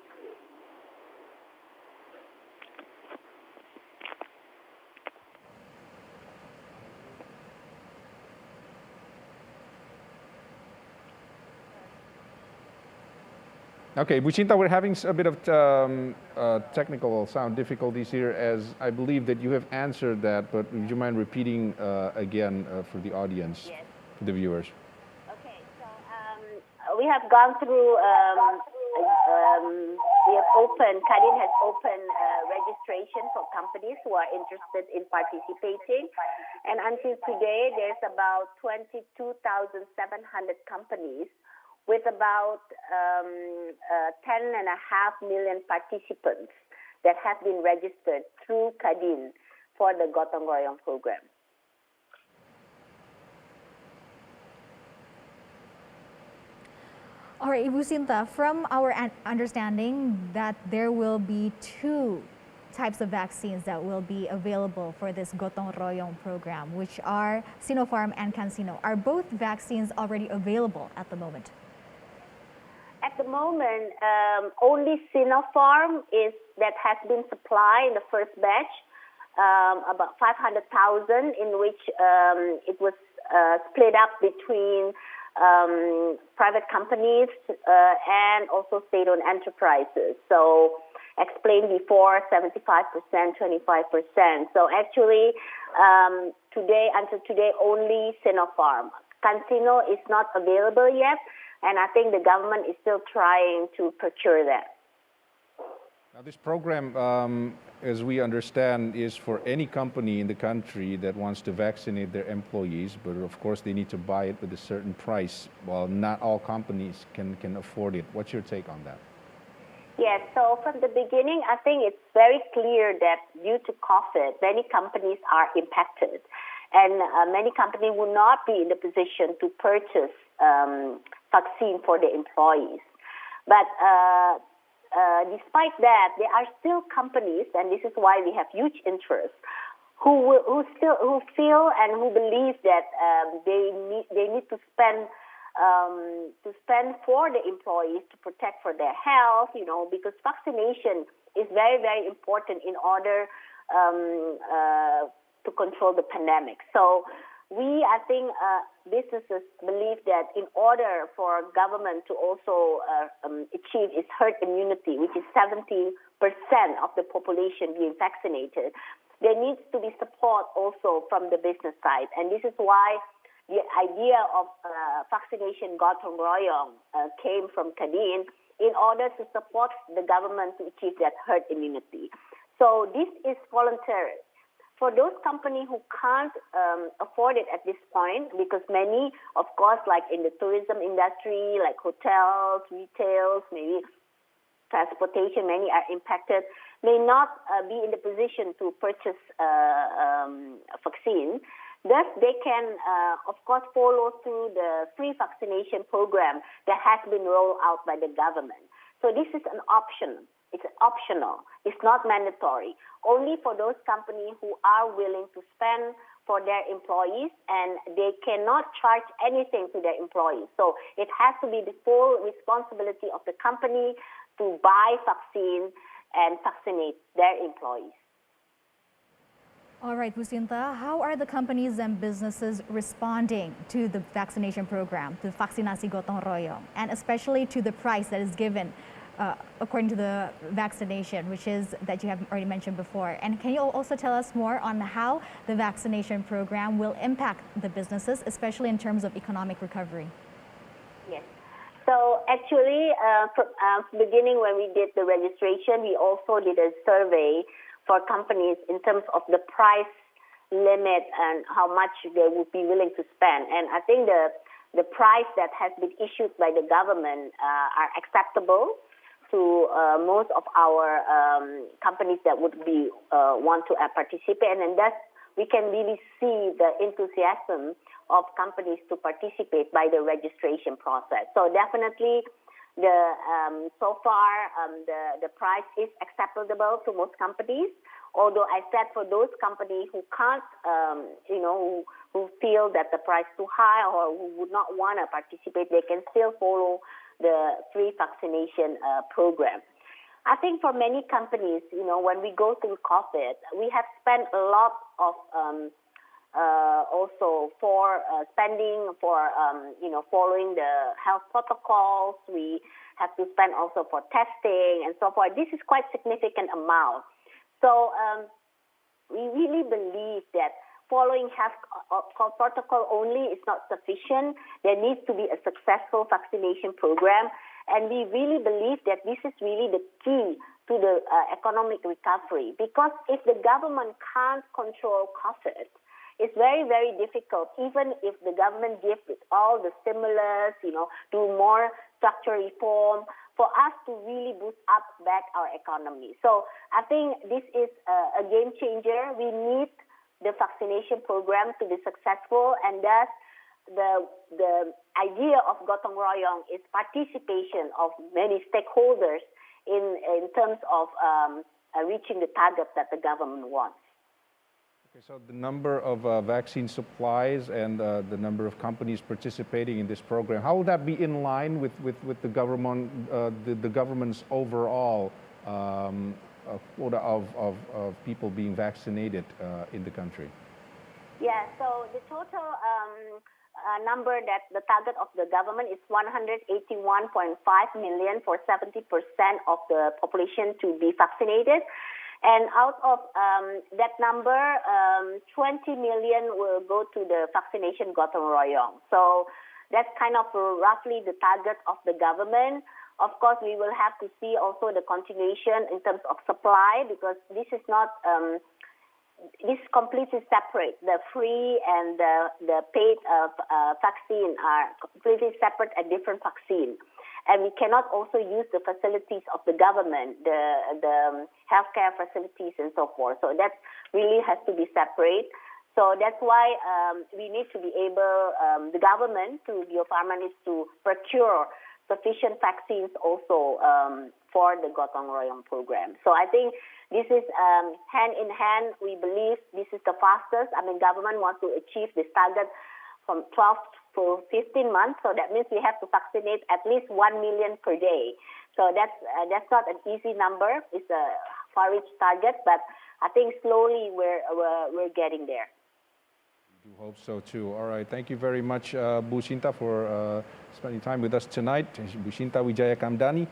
Okay, Bu Cinta, we're having a bit of technical sound difficulties here, as I believe that you have answered that, but would you mind repeating again for the audience, yes, for the viewers? Okay, so we have gone through, Kadin has opened registration for companies who are interested in participating, and until today there's about 22,700 companies with about 10.5 million participants that have been registered through Kadin for the Gotong Royong program. All right, Ibu Sinta, from our understanding that there will be 2 types of vaccines that will be available for this Gotong Royong program, which are Sinopharm and CanSino. Are both vaccines already available at the moment? At the moment, only Sinopharm that has been supplied in the first batch. about 500,000, in which it was split up between private companies and also state-owned enterprises. So explained before, 75%, 25%. So actually, until today, only Sinopharm. CanSino is not available yet, and I think the government is still trying to procure that. Now, this program, as we understand, is for any company in the country that wants to vaccinate their employees, but of course they need to buy it with a certain price. Well, not all companies can afford it. What's your take on that? Yes, so from the beginning, I think it's very clear that due to COVID, many companies are impacted, and many companies will not be in the position to purchase vaccine for the employees. But despite that, there are still companies, and this is why we have huge interest, who feel and who believe that they need to spend for the employees to protect for their health, because vaccination is very, very important in order to control the pandemic. So I think businesses believe that in order for government to also achieve its herd immunity, which is 70% of the population being vaccinated, there needs to be support also from the business side. And this is why the idea of vaccination gotong royong came from Kadin in order to support the government to achieve that herd immunity. So this is voluntary. For those companies who can't afford it at this point, because many, of course, like in the tourism industry, like hotels, retails, maybe transportation, many are impacted, may not be in the position to purchase vaccine. Thus, they can, of course, follow through the free vaccination program that has been rolled out by the government. So this is an option. It's optional. It's not mandatory. Only for those companies who are willing to spend for their employees, and they cannot charge anything to their employees. So it has to be the full responsibility of the company to buy vaccine and vaccinate their employees. All right, Bu Sinta, how are the companies and businesses responding to the vaccination program, to Vaksinasi Gotong Royong, and especially to the price that is given according to the vaccination, which is that you have already mentioned before? And can you also tell us more on how the vaccination program will impact the businesses, especially in terms of economic recovery? Yes. So actually, from beginning when we did the registration, we also did a survey for companies in terms of the price limit and how much they would be willing to spend. And I think the price that has been issued by the government are acceptable to most of our companies that would be want to participate, and thus we can really see the enthusiasm of companies to participate by the registration process. So definitely, so far the price is acceptable to most companies. Although I said for those companies who can't, who feel that the price is too high or who would not want to participate, they can still follow the free vaccination program. I think for many companies, when we go through COVID, we have spent a lot of also for spending for, following the health protocols. We have to spend also for testing and so forth. This is quite significant amount. So we really believe that following health protocol only is not sufficient. There needs to be a successful vaccination program. And we really believe that this is really the key to the economic recovery. Because if the government can't control COVID, it's very, very difficult, even if the government gives all the stimulus, do more structural reform, for us to really boost up back our economy. So I think this is a game changer. We need the vaccination program to be successful, and thus the idea of Gotong Royong is participation of many stakeholders in terms of reaching the target that the government wants. Okay, so the number of vaccine supplies and the number of companies participating in this program, how will that be in line with the government, the government's overall quota of people being vaccinated in the country? Yeah, so the total number that the target of the government is 181.5 million for 70% of the population to be vaccinated. And out of that number, 20 million will go to the vaccination gotong royong. So that's kind of roughly the target of the government. Of course, we will have to see also the continuation in terms of supply, because this is not this is completely separate. The free and the paid vaccine are completely separate and different vaccine. And we cannot also use the facilities of the government, the healthcare facilities and so forth. So that really has to be separate. So that's why we need to be able, the government, to Bio-Farma, needs to procure sufficient vaccines also for the gotong royong program. So I think this is hand in hand. We believe this is the fastest. I mean, government wants to achieve this target from 12 to 15 months. So that means we have to vaccinate at least 1 million per day. So that's not an easy number. It's a far-reach target, but I think slowly we're getting there. I do hope so too. All right, thank you very much, Bu Shinta, for spending time with us tonight. Bu Shinta Wijaya Kamdani,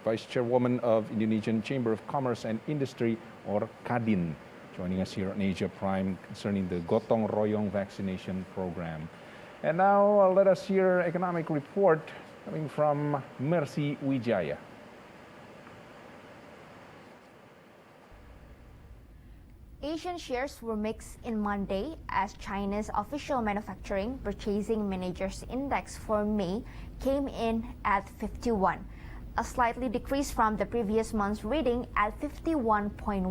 Vice Chairwoman of Indonesian Chamber of Commerce and Industry, or Kadin, joining us here on Asia Prime concerning the Gotong Royong vaccination program. And now let us hear economic report coming from Mercy Wijaya. Asian shares were mixed in Monday as China's official manufacturing purchasing managers index for May came in at 51, a slightly decrease from the previous month's reading at 51.1.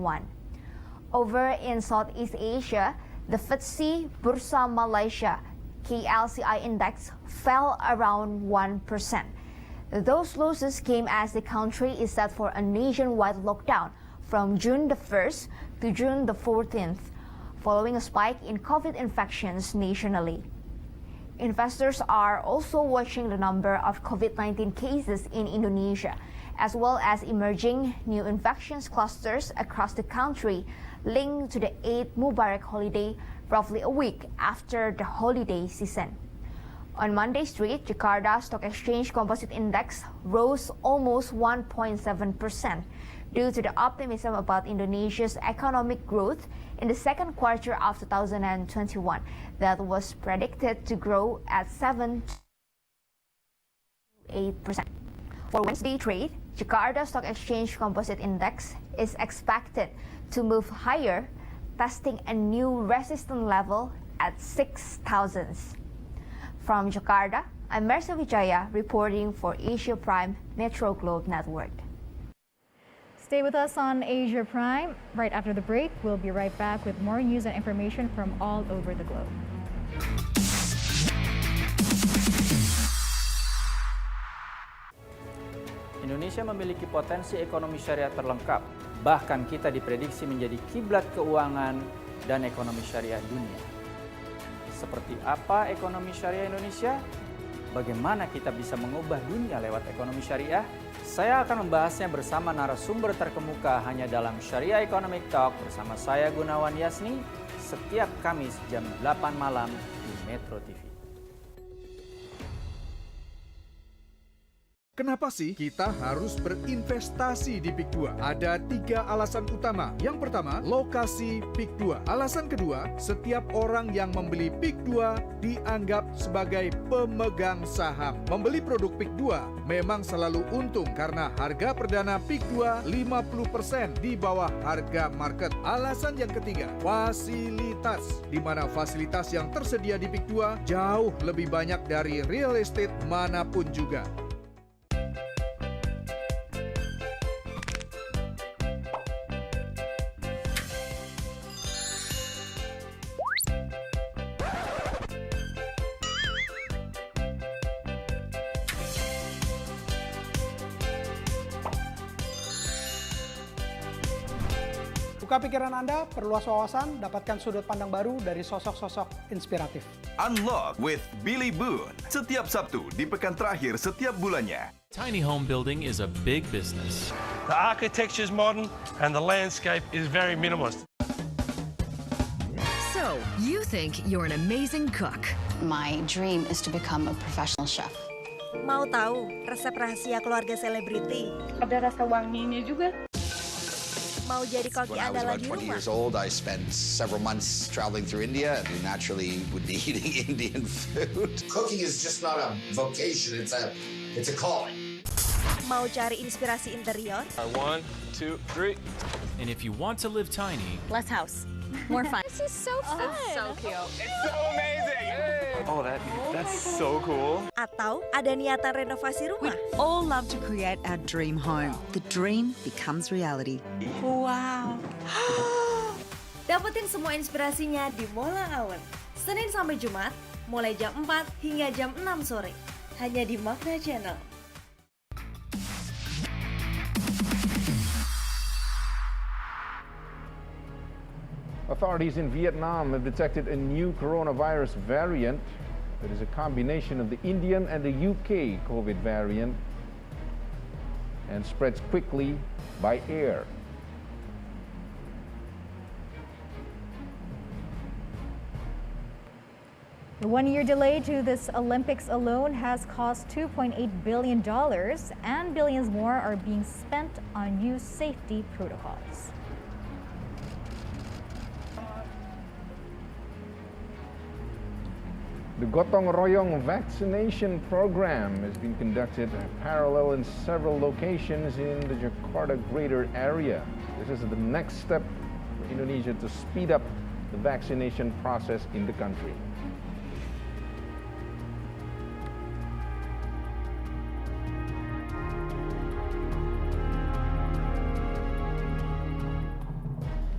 Over in Southeast Asia, the FTSE Bursa Malaysia KLCI index fell around 1%. Those losses came as the country is set for a nationwide lockdown from June the 1st to June the 14th, following a spike in COVID infections nationally. Investors are also watching the number of COVID-19 cases in Indonesia, as well as emerging new infections clusters across the country linked to the Eid Mubarak holiday roughly a week after the holiday season. On Monday Street, Jakarta Stock Exchange Composite Index rose almost 1.7% due to the optimism about Indonesia's economic growth in the second quarter of 2021 that was predicted to grow at 7 to 8%. For Wednesday trade, Jakarta Stock Exchange Composite Index is expected to move higher, testing a new resistance level at 6,000. From Jakarta, I'm Mercy Wijaya reporting for Asia Prime Metro Globe Network. Stay with us on Asia Prime. Right after the break, we'll be right back with more news and information from all over the globe. Indonesia memiliki potensi ekonomi syariah terlengkap. Bahkan kita diprediksi menjadi kiblat keuangan dan ekonomi syariah dunia. Seperti apa ekonomi syariah Indonesia? Bagaimana kita bisa mengubah dunia lewat ekonomi syariah? Saya akan membahasnya bersama narasumber terkemuka hanya dalam Syariah Economic Talk bersama saya Gunawan Yasni setiap Kamis jam 8 malam di Metro TV. Kenapa sih kita harus berinvestasi di PIK 2? Ada 3 alasan utama. Yang pertama, lokasi PIK 2. Alasan kedua, setiap orang yang membeli PIK 2 dianggap sebagai pemegang saham. Membeli produk PIK 2 memang selalu untung karena harga perdana PIK 2 50% di bawah harga market. Alasan yang ketiga, fasilitas. Di mana fasilitas yang tersedia di PIK 2 jauh lebih banyak dari real estate manapun juga. Buka pikiran Anda, perluas wawasan, dapatkan sudut pandang baru dari sosok-sosok inspiratif. Unlock with Billy Boon. Setiap Sabtu di pekan terakhir setiap bulannya. Tiny home building is a big business. The architecture is modern and the landscape is very minimalist. So, you think you're an amazing cook. My dream is to become a professional chef. Mau tahu resep rahasia keluarga selebriti? Ada rasa wanginya juga. Mau jadi koki andalan di rumah? When I was about 20 years old, I spent several months traveling through India, and we naturally would be eating Indian food. Cooking is just not a vocation; it's a calling. Mau cari inspirasi interior? 1, 2, 3. And if you want to live tiny, less house, more fun. This is so fun. It's so cute. It's so amazing. Oh, that's so cool. Atau ada niatan renovasi rumah? We all love to create our dream home. The dream becomes reality. Wow. Dapetin semua inspirasinya di Mola Hour. Senin sampai Jumat, mulai jam 4 hingga jam 6 sore. Hanya di Magna Channel. Authorities in Vietnam have detected a new coronavirus variant that is a combination of the Indian and the UK COVID variant and spreads quickly by air. The one-year delay to this Olympics alone has cost $2.8 billion, and billions more are being spent on new safety protocols. The Gotong Royong vaccination program has been conducted in parallel in several locations in the Jakarta greater area. This is the next step for Indonesia to speed up the vaccination process in the country.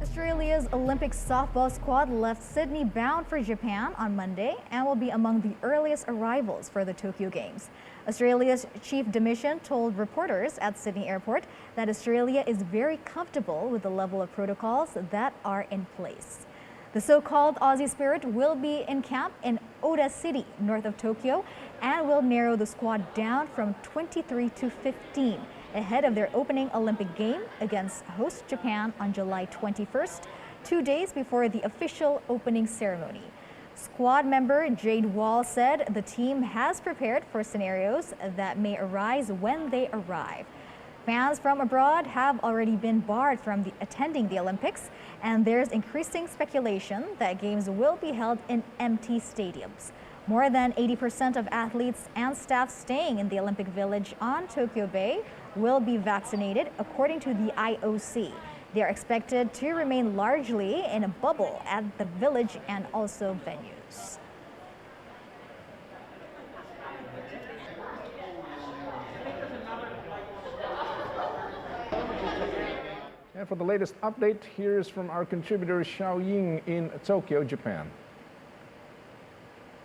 Australia's Olympic softball squad left Sydney bound for Japan on Monday and will be among the earliest arrivals for the Tokyo Games. Australia's chief de mission told reporters at Sydney Airport that Australia is very comfortable with the level of protocols that are in place. The so-called Aussie Spirit will be in camp in Oda City, north of Tokyo, and will narrow the squad down from 23 to 15 ahead of their opening Olympic game against host Japan on July 21st, 2 days before the official opening ceremony. Squad member Jade Wall said the team has prepared for scenarios that may arise when they arrive. Fans from abroad have already been barred from attending the Olympics, and there's increasing speculation that games will be held in empty stadiums. More than 80% of athletes and staff staying in the Olympic Village on Tokyo Bay will be vaccinated, according to the IOC. They are expected to remain largely in a bubble at the village and also venues. And for the latest update, here's from our contributor Xiao Ying in Tokyo, Japan.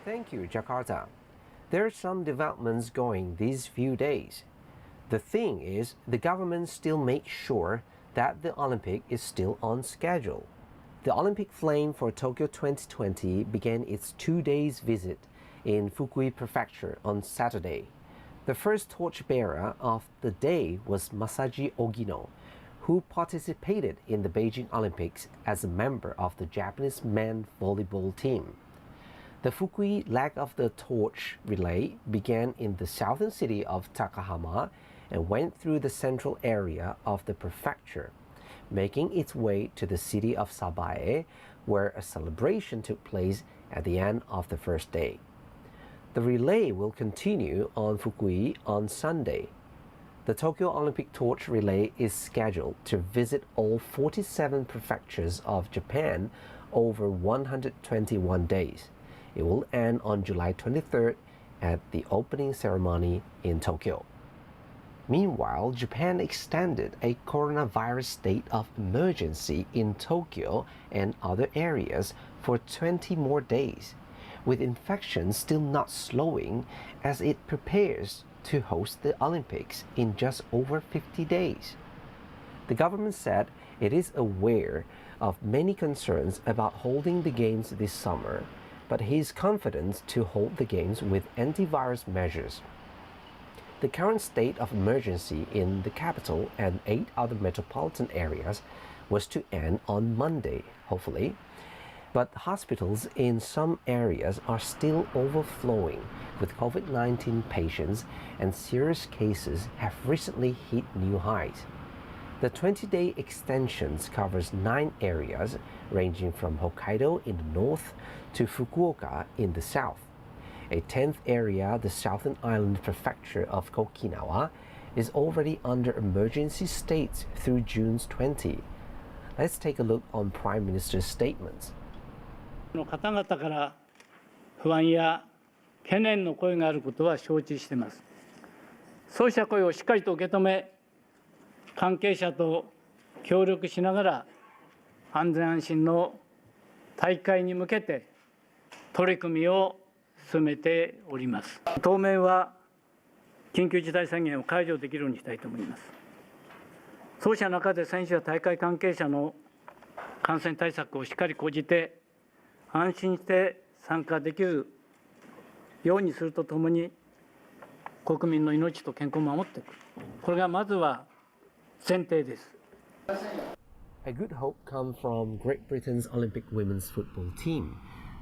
Thank you, Jakarta. There are some developments going these few days. The thing is, the government still makes sure that the Olympic is still on schedule. The Olympic Flame for Tokyo 2020 began its 2-day visit in Fukui Prefecture on Saturday. The first torchbearer of the day was Masaji Ogino, who participated in the Beijing Olympics as a member of the Japanese men's volleyball team. The Fukui leg of the torch relay began in the southern city of Takahama and went through the central area of the prefecture, making its way to the city of Sabae, where a celebration took place at the end of the first day. The relay will continue on Fukui on Sunday. The Tokyo Olympic Torch Relay is scheduled to visit all 47 prefectures of Japan over 121 days. It will end on July 23rd at the opening ceremony in Tokyo. Meanwhile, Japan extended a coronavirus state of emergency in Tokyo and other areas for 20 more days, with infections still not slowing as it prepares to host the Olympics in just over 50 days. The government said it is aware of many concerns about holding the Games this summer, but he is confident to hold the Games with antivirus measures. The current state of emergency in the capital and 8 other metropolitan areas was to end on Monday, hopefully. But hospitals in some areas are still overflowing with COVID-19 patients, and serious cases have recently hit new highs. The 20-day extensions covers 9 areas ranging from Hokkaido in the north to Fukuoka in the south. A 10th area, the southern island prefecture of Okinawa, is already under emergency state through June 20. Let's take a look on Prime Minister's statements. の方々から不安や懸念の声があることは承知しています。そうした声をしっかりと受け止め、関係者と協力しながら安全安心の大会に向けて取り組みを進めております。当面は緊急事態宣言を解除できるようにしたいと思います。そうした中で選手や大会関係者の感染対策をしっかり講じて安心して参加できるようにするとともに国民の命と健康を守っていく、これがまずは前提です。 A good hope comes from Great Britain's Olympic women's football team.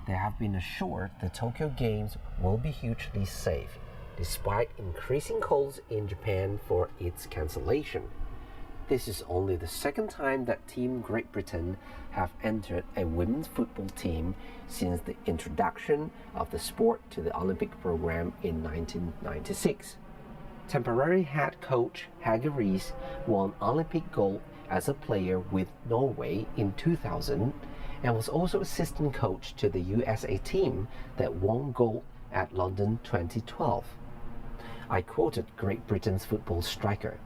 They have been assured the Tokyo Games will be hugely safe, despite increasing calls in Japan for its cancellation. This is only the second time that Team Great Britain have entered a women's football team since the introduction of the sport to the Olympic program in 1996. Temporary head coach Hage Riis won Olympic gold as a player with Norway in 2000 and was also assistant coach to the USA team that won gold at London 2012. I quoted Great Britain's football striker.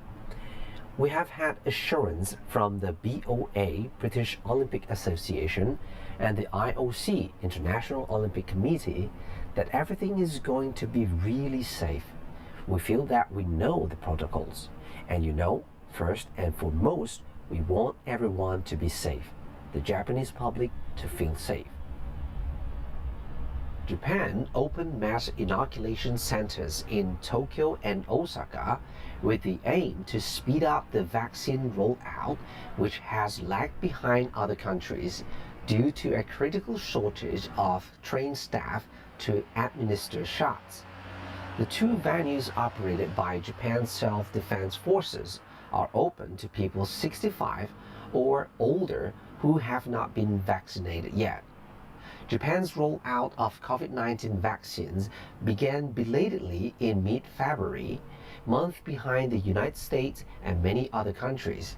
We have had assurance from the BOA, British Olympic Association, and the IOC, International Olympic Committee, that everything is going to be really safe. We feel that we know the protocols. And you know, first and foremost, we want everyone to be safe, the Japanese public to feel safe. Japan opened mass inoculation centers in Tokyo and Osaka with the aim to speed up the vaccine rollout, which has lagged behind other countries due to a critical shortage of trained staff to administer shots. The 2 venues operated by Japan's self-defense forces are open to people 65 or older who have not been vaccinated yet. Japan's rollout of COVID-19 vaccines began belatedly in mid-February, month behind the United States and many other countries.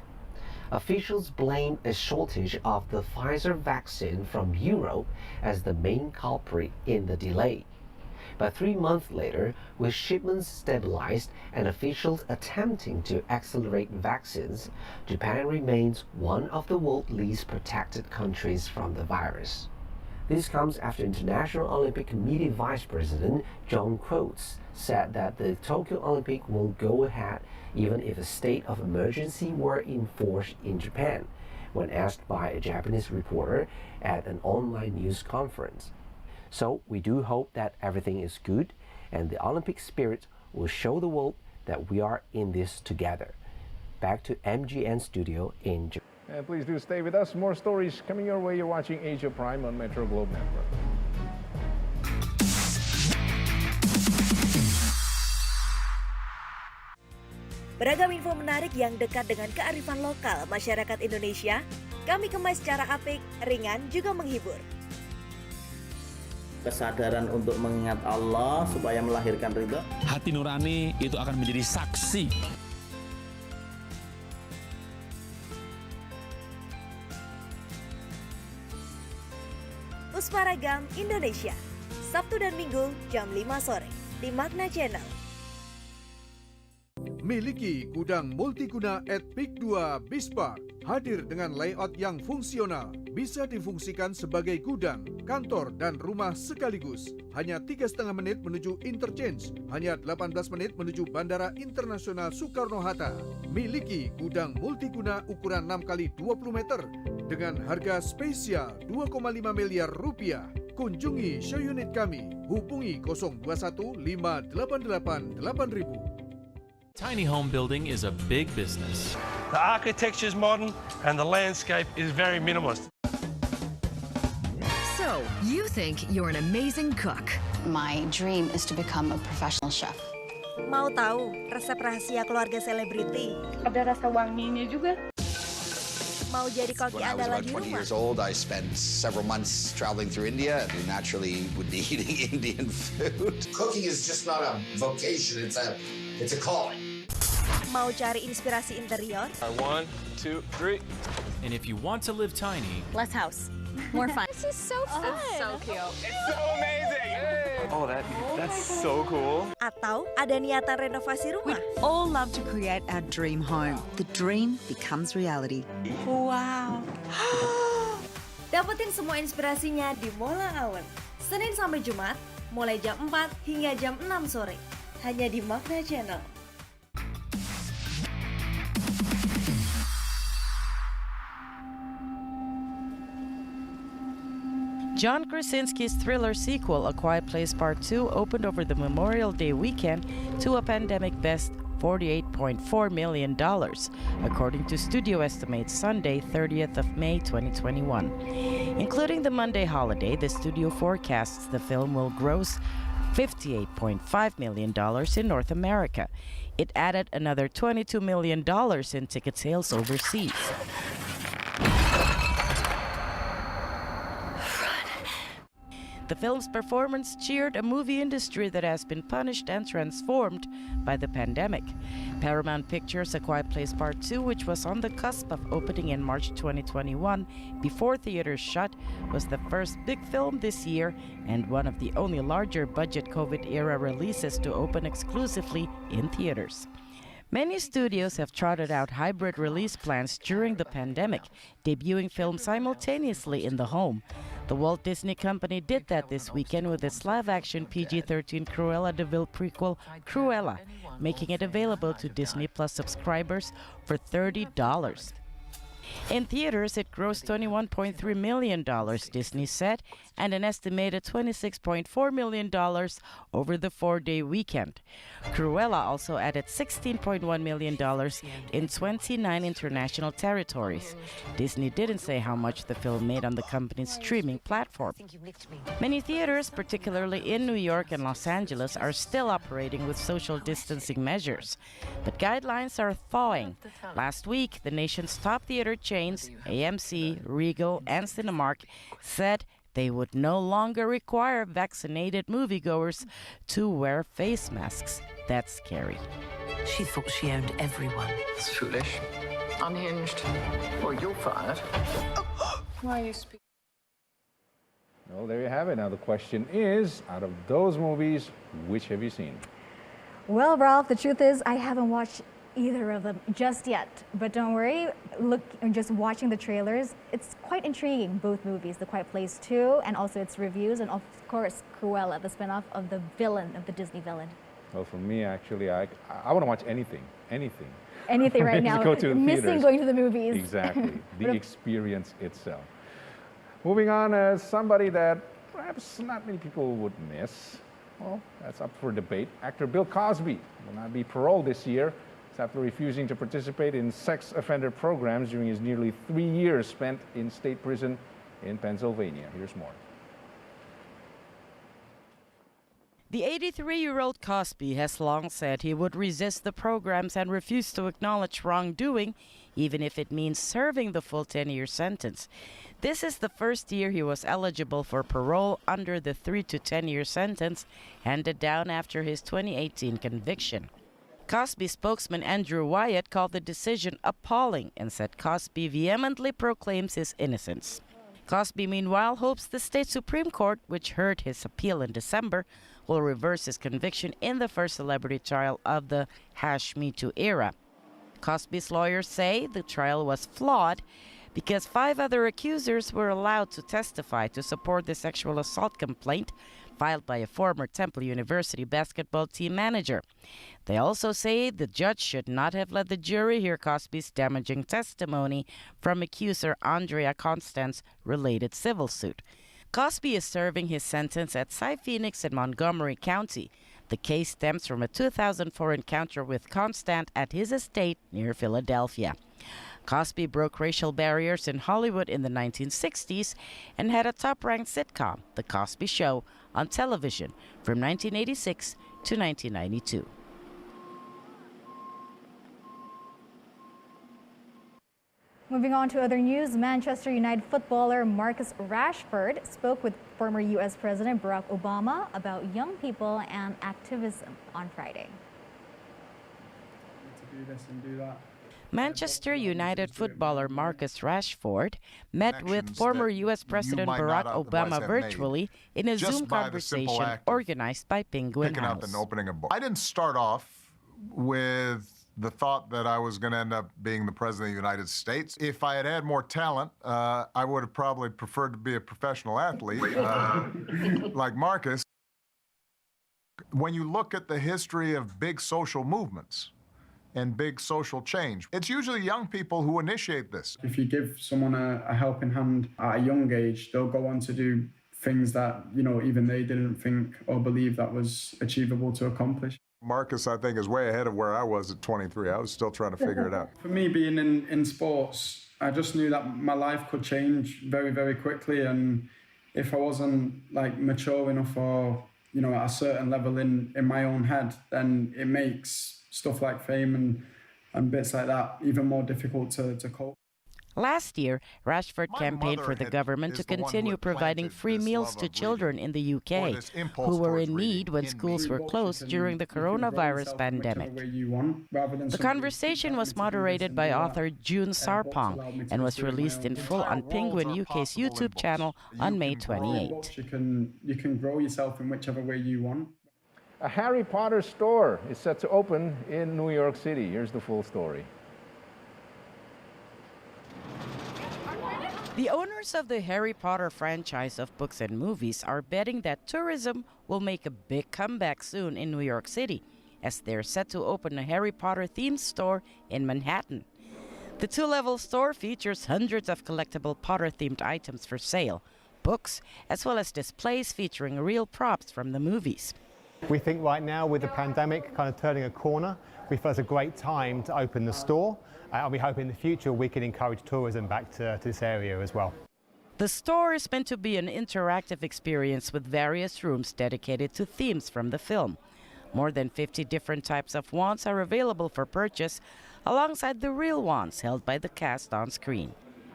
Officials blamed a shortage of the Pfizer vaccine from Europe as the main culprit in the delay. But 3 months later, with shipments stabilized and officials attempting to accelerate vaccines, Japan remains one of the world's least protected countries from the virus. This comes after International Olympic Committee Vice President John Coates said that the Tokyo Olympic will go ahead even if a state of emergency were enforced in Japan, when asked by a Japanese reporter at an online news conference. So we do hope that everything is good and the Olympic spirit will show the world that we are in this together. Back to MGN Studio in Japan. And please do stay with us. More stories coming your way. You're watching Asia Prime on Metro Globe Network. Beragam info menarik yang dekat dengan kearifan lokal masyarakat Indonesia, kami kemas secara apik, ringan, juga menghibur. Kesadaran untuk mengingat Allah supaya melahirkan ridha. Hati nurani itu akan menjadi saksi. Pusparagam Indonesia, Sabtu dan Minggu jam 5 sore di Magna Channel. Miliki gudang multiguna at Peak 2 Bispark. Hadir dengan layout yang fungsional, bisa difungsikan sebagai gudang, kantor, dan rumah sekaligus. Hanya 3,5 menit menuju interchange, hanya 18 menit menuju Bandara Internasional Soekarno-Hatta. Miliki gudang multiguna ukuran 6x20 meter dengan harga spesial 2,5 miliar rupiah. Kunjungi show unit kami, hubungi 021 588 8000. Tiny home building is a big business. The architecture is modern and the landscape is very minimalist. So, you think you're an amazing cook. My dream is to become a professional chef. Mau tahu resep rahasia keluarga selebriti? Ada rasa wanginya juga. Mau jadi koki When I was andalan about di 20 rumah? years old, I spent several months traveling through India. We naturally would be eating Indian food. Cooking is just not a vocation, it's a calling. Mau cari inspirasi interior? 1, 2, 3. And if you want to live tiny, Less house, more fun. This is so fun. It's so cute. It's so amazing! Oh, that's so cool. Atau ada niatan renovasi rumah? All love to create our dream home. The dream becomes reality. Wow. Dapetin semua inspirasinya di Mola Awan. Senin sampai Jumat, mulai jam 4 hingga jam 6 sore. Hanya di Magna Channel. John Krasinski's thriller sequel, A Quiet Place Part 2, opened over the Memorial Day weekend to a pandemic best $48.4 million, according to studio estimates Sunday, 30th of May 2021. Including the Monday holiday, the studio forecasts the film will gross $58.5 million in North America. It added another $22 million in ticket sales overseas. The film's performance cheered a movie industry that has been punished and transformed by the pandemic. Paramount Pictures' A Quiet Place Part 2, which was on the cusp of opening in March 2021 before theaters shut, was the first big film this year and one of the only larger budget COVID-era releases to open exclusively in theaters. Many studios have trotted out hybrid release plans during the pandemic, debuting films simultaneously in the home. The Walt Disney Company did that this weekend with its live-action PG-13 Cruella de Vil prequel, Cruella, making it available to Disney Plus subscribers for $30. In theaters, it grossed $21.3 million, Disney said, and an estimated $26.4 million over the four-day weekend. Cruella also added $16.1 million in 29 international territories. Disney didn't say how much the film made on the company's streaming platform. Many theaters, particularly in New York and Los Angeles, are still operating with social distancing measures. But guidelines are thawing. Last week, the nation's top theater chains, AMC, Regal, and Cinemark, said they would no longer require vaccinated moviegoers to wear face masks. That's scary. She thought she owned everyone. It's foolish. Unhinged. Well, you're fired. Why are you speaking? Well, there you have it. Now the question is, out of those movies, which have you seen? Well, Ralph, the truth is I haven't watched either of them just yet. But don't worry, just watching the trailers, it's quite intriguing, both movies, The Quiet Place 2 and also its reviews, and of course, Cruella, the spin-off of the villain, of the Disney villain. Well, for me, actually, I want to watch anything. Anything right now, go to missing theaters. going to the movies. Exactly, the experience itself. Moving on, somebody that perhaps not many people would miss. Well, that's up for debate. Actor Bill Cosby will not be paroled this year. It's after refusing to participate in sex offender programs during his nearly 3 years spent in state prison in Pennsylvania. Here's more. The 83-year-old Cosby has long said he would resist the programs and refuse to acknowledge wrongdoing, even if it means serving the full 10-year sentence. This is the first year he was eligible for parole under the 3 to 10-year sentence handed down after his 2018 conviction. Cosby spokesman Andrew Wyatt called the decision appalling and said Cosby vehemently proclaims his innocence. Cosby, meanwhile, hopes the state Supreme Court, which heard his appeal in December, will reverse his conviction in the first celebrity trial of the #Me Too era. Cosby's lawyers say the trial was flawed because 5 other accusers were allowed to testify to support the sexual assault complaint filed by a former Temple University basketball team manager. They also say the judge should not have let the jury hear Cosby's damaging testimony from accuser Andrea Constand's related civil suit. Cosby is serving his sentence at Cy Phoenix in Montgomery County. The case stems from a 2004 encounter with Constant at his estate near Philadelphia. Cosby broke racial barriers in Hollywood in the 1960s and had a top-ranked sitcom, The Cosby Show, on television from 1986 to 1992. Moving on to other news, Manchester United footballer Marcus Rashford spoke with former U.S. President Barack Obama about young people and activism on Friday. Manchester United footballer Marcus Rashford met with former U.S. President Barack Obama virtually in a Zoom conversation organized by Penguin House. I didn't start off with the thought that I was going to end up being the President of the United States. If I had had more talent, I would have probably preferred to be a professional athlete like Marcus. When you look at the history of big social movements and big social change, it's usually young people who initiate this. If you give someone a helping hand at a young age, they'll go on to do things that, even they didn't think or believe that was achievable to accomplish. Marcus, I think, is way ahead of where I was at 23. I was still trying to figure it out. For me, being in sports, I just knew that my life could change very, very quickly. And if I wasn't mature enough or, at a certain level in my own head, then it makes stuff like fame and bits like that even more difficult to cope. Last year, Rashford campaigned for the government to continue providing free meals to children in the UK who were in need when schools were closed during the coronavirus pandemic. The conversation was moderated by author June Sarpong and was released in full on Penguin UK's YouTube channel on May 28. You can grow yourself in whichever way you want. A Harry Potter store is set to open in New York City. Here's the full story. The owners of the Harry Potter franchise of books and movies are betting that tourism will make a big comeback soon in New York City, as they're set to open a Harry Potter themed store in Manhattan. The two-level store features hundreds of collectible Potter-themed items for sale, books, as well as displays featuring real props from the movies. We think right now, with the pandemic kind of turning a corner, we feel it's a great time to open the store. And we hope in the future we can encourage tourism back to this area as well. The store is meant to be an interactive experience with various rooms dedicated to themes from the film. More than 50 different types of wands are available for purchase, alongside the real wands held by the cast on screen.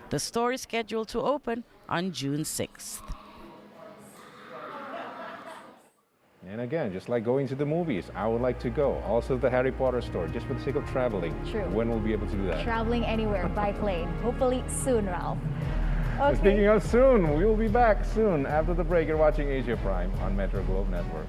The store is scheduled to open on June 6th. And again, just like going to the movies, I would like to go. Also the Harry Potter store, just for the sake of traveling. True. When will we be able to do that? Traveling anywhere by plane. Hopefully soon, Ralph. Okay. Speaking of soon, we will be back soon. After the break, you're watching Asia Prime on Metro Globe Network.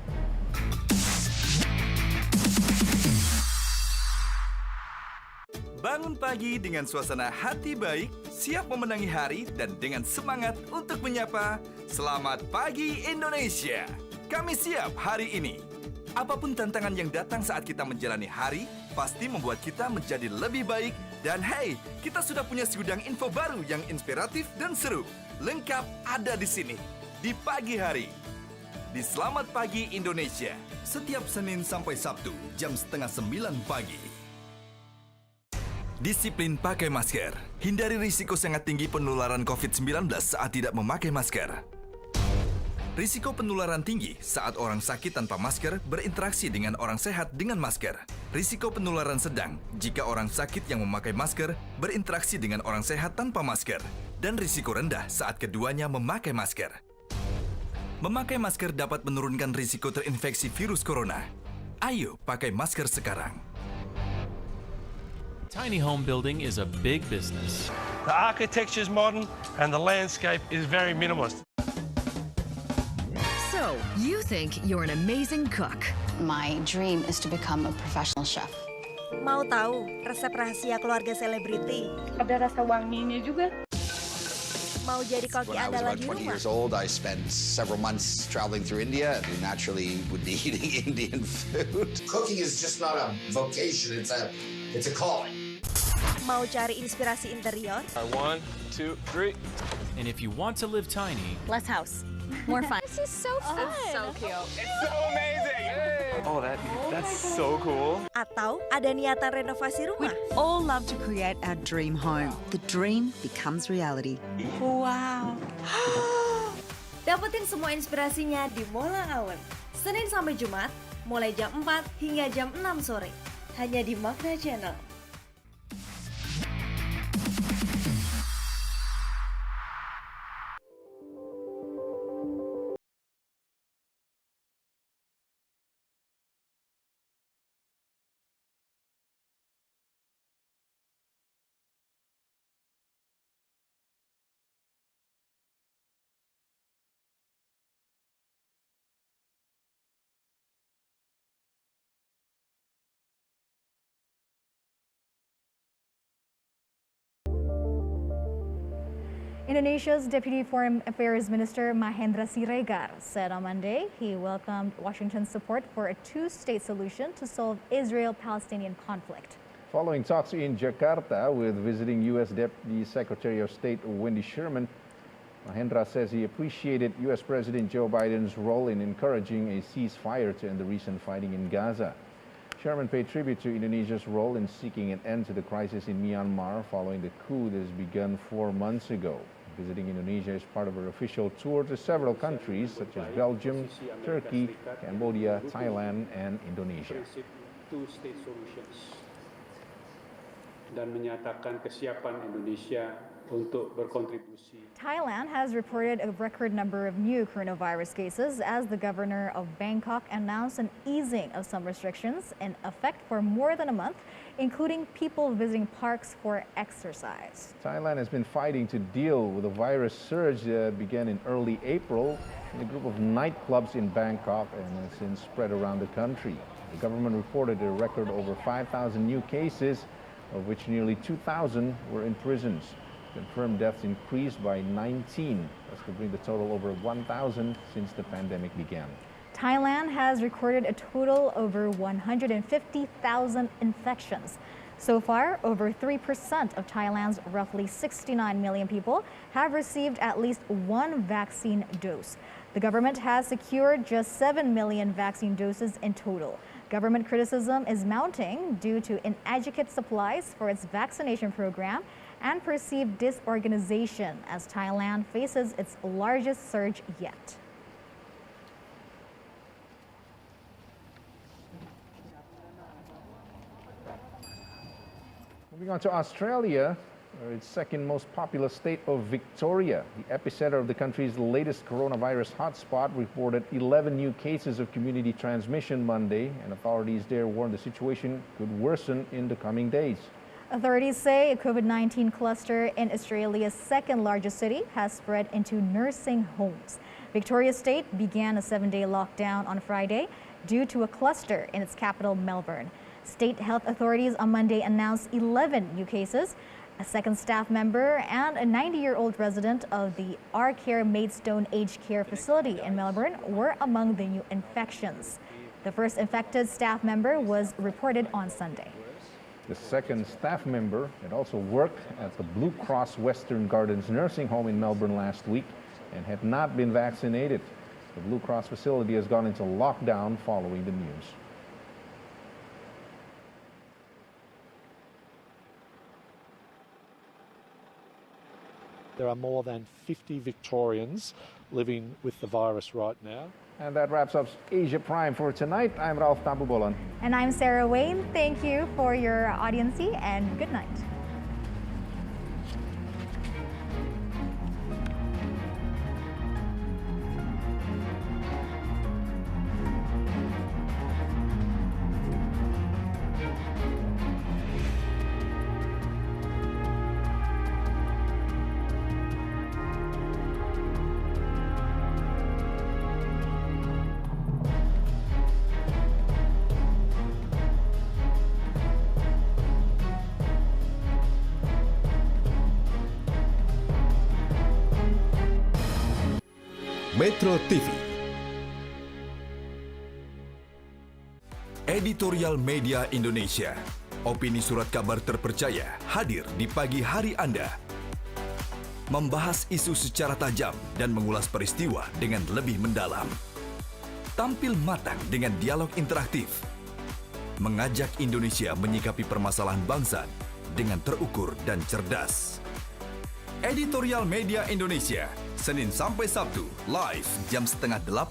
Bangun pagi dengan suasana hati baik, siap memenangi hari dan dengan semangat untuk menyapa Selamat Pagi Indonesia. Kami siap hari ini. Apapun tantangan yang datang saat kita menjalani hari, pasti membuat kita menjadi lebih baik. Dan hey, kita sudah punya segudang info baru yang inspiratif dan seru. Lengkap ada di sini, di pagi hari. Di Selamat Pagi Indonesia, setiap Senin sampai Sabtu, jam 8:30 pagi. Disiplin pakai masker. Hindari risiko sangat tinggi penularan COVID-19 saat tidak memakai masker. Risiko penularan tinggi saat orang sakit tanpa masker berinteraksi dengan orang sehat dengan masker. Risiko penularan sedang jika orang sakit yang memakai masker berinteraksi dengan orang sehat tanpa masker. Dan risiko rendah saat keduanya memakai masker. Memakai masker dapat menurunkan risiko terinfeksi virus corona. Ayo pakai masker sekarang. Tiny home building is a big business. The architecture is modern and the landscape is very minimalist. So, you think you're an amazing cook. My dream is to become a professional chef. Mau tahu resep rahasia keluarga selebriti? Ada rasa wanginya juga. Mau jadi koki andalan di rumah? When I was about 20 years old, I spent several months traveling through India. We naturally would be eating Indian food. Cooking is just not a vocation, it's a calling. Mau cari inspirasi interior? 1, 2, 3. And if you want to live tiny, Less house. More fun. This is so fun. It's so cute. It's so amazing. Oh, that's so cool. Atau ada niatan renovasi rumah? All love to create our dream home. The dream becomes reality. Wow. Dapetin semua inspirasinya di Mola Awan. Senin sampai Jumat, mulai jam 4 hingga jam 6 sore. Hanya di Makna Channel. Indonesia's Deputy Foreign Affairs Minister Mahendra Siregar said on Monday he welcomed Washington's support for a two-state solution to solve Israel-Palestinian conflict. Following talks in Jakarta with visiting U.S. Deputy Secretary of State Wendy Sherman, Mahendra says he appreciated U.S. President Joe Biden's role in encouraging a ceasefire to end the recent fighting in Gaza. Sherman paid tribute to Indonesia's role in seeking an end to the crisis in Myanmar following the coup that has begun 4 months ago. Visiting Indonesia is part of her official tour to several countries such as Belgium, Turkey, Cambodia, Thailand, and Indonesia. Two-state solutions dan menyatakan kesiapan Indonesia untuk berkontribusi. Thailand has reported a record number of new coronavirus cases as the governor of Bangkok announced an easing of some restrictions in effect for more than a month, including people visiting parks for exercise. Thailand has been fighting to deal with a virus surge that began in early April in a group of nightclubs in Bangkok and has since spread around the country. The government reported a record over 5,000 new cases, of which nearly 2,000 were in prisons. Confirmed deaths increased by 19, as to bring the total over 1,000 since the pandemic began. Thailand has recorded a total over 150,000 infections. So far, over 3% of Thailand's roughly 69 million people have received at least one vaccine dose. The government has secured just 7 million vaccine doses in total. Government criticism is mounting due to inadequate supplies for its vaccination program and perceived disorganization as Thailand faces its largest surge yet. Moving on to Australia, its second most populous state of Victoria. The epicenter of the country's latest coronavirus hotspot reported 11 new cases of community transmission Monday, and authorities there warned the situation could worsen in the coming days. Authorities say a COVID-19 cluster in Australia's second largest city has spread into nursing homes. Victoria State began a 7-day lockdown on Friday due to a cluster in its capital, Melbourne. State health authorities on Monday announced 11 new cases. A second staff member and a 90-year-old resident of the R-Care Maidstone Aged Care Facility in Melbourne were among the new infections. The first infected staff member was reported on Sunday. The second staff member had also worked at the Blue Cross Western Gardens nursing home in Melbourne last week and had not been vaccinated. The Blue Cross facility has gone into lockdown following the news. There are more than 50 Victorians living with the virus right now. And that wraps up Asia Prime for tonight. I'm Ralph Tambubolan. And I'm Sarah Wayne. Thank you for your audiency and good night. Metro TV. Editorial Media Indonesia. Opini surat kabar terpercaya hadir di pagi hari Anda. Membahas isu secara tajam dan mengulas peristiwa dengan lebih mendalam. tampil matang dengan dialog interaktif, mengajak Indonesia menyikapi permasalahan bangsa dengan terukur dan cerdas. Editorial Media Indonesia, Senin sampai Sabtu, live jam 7:30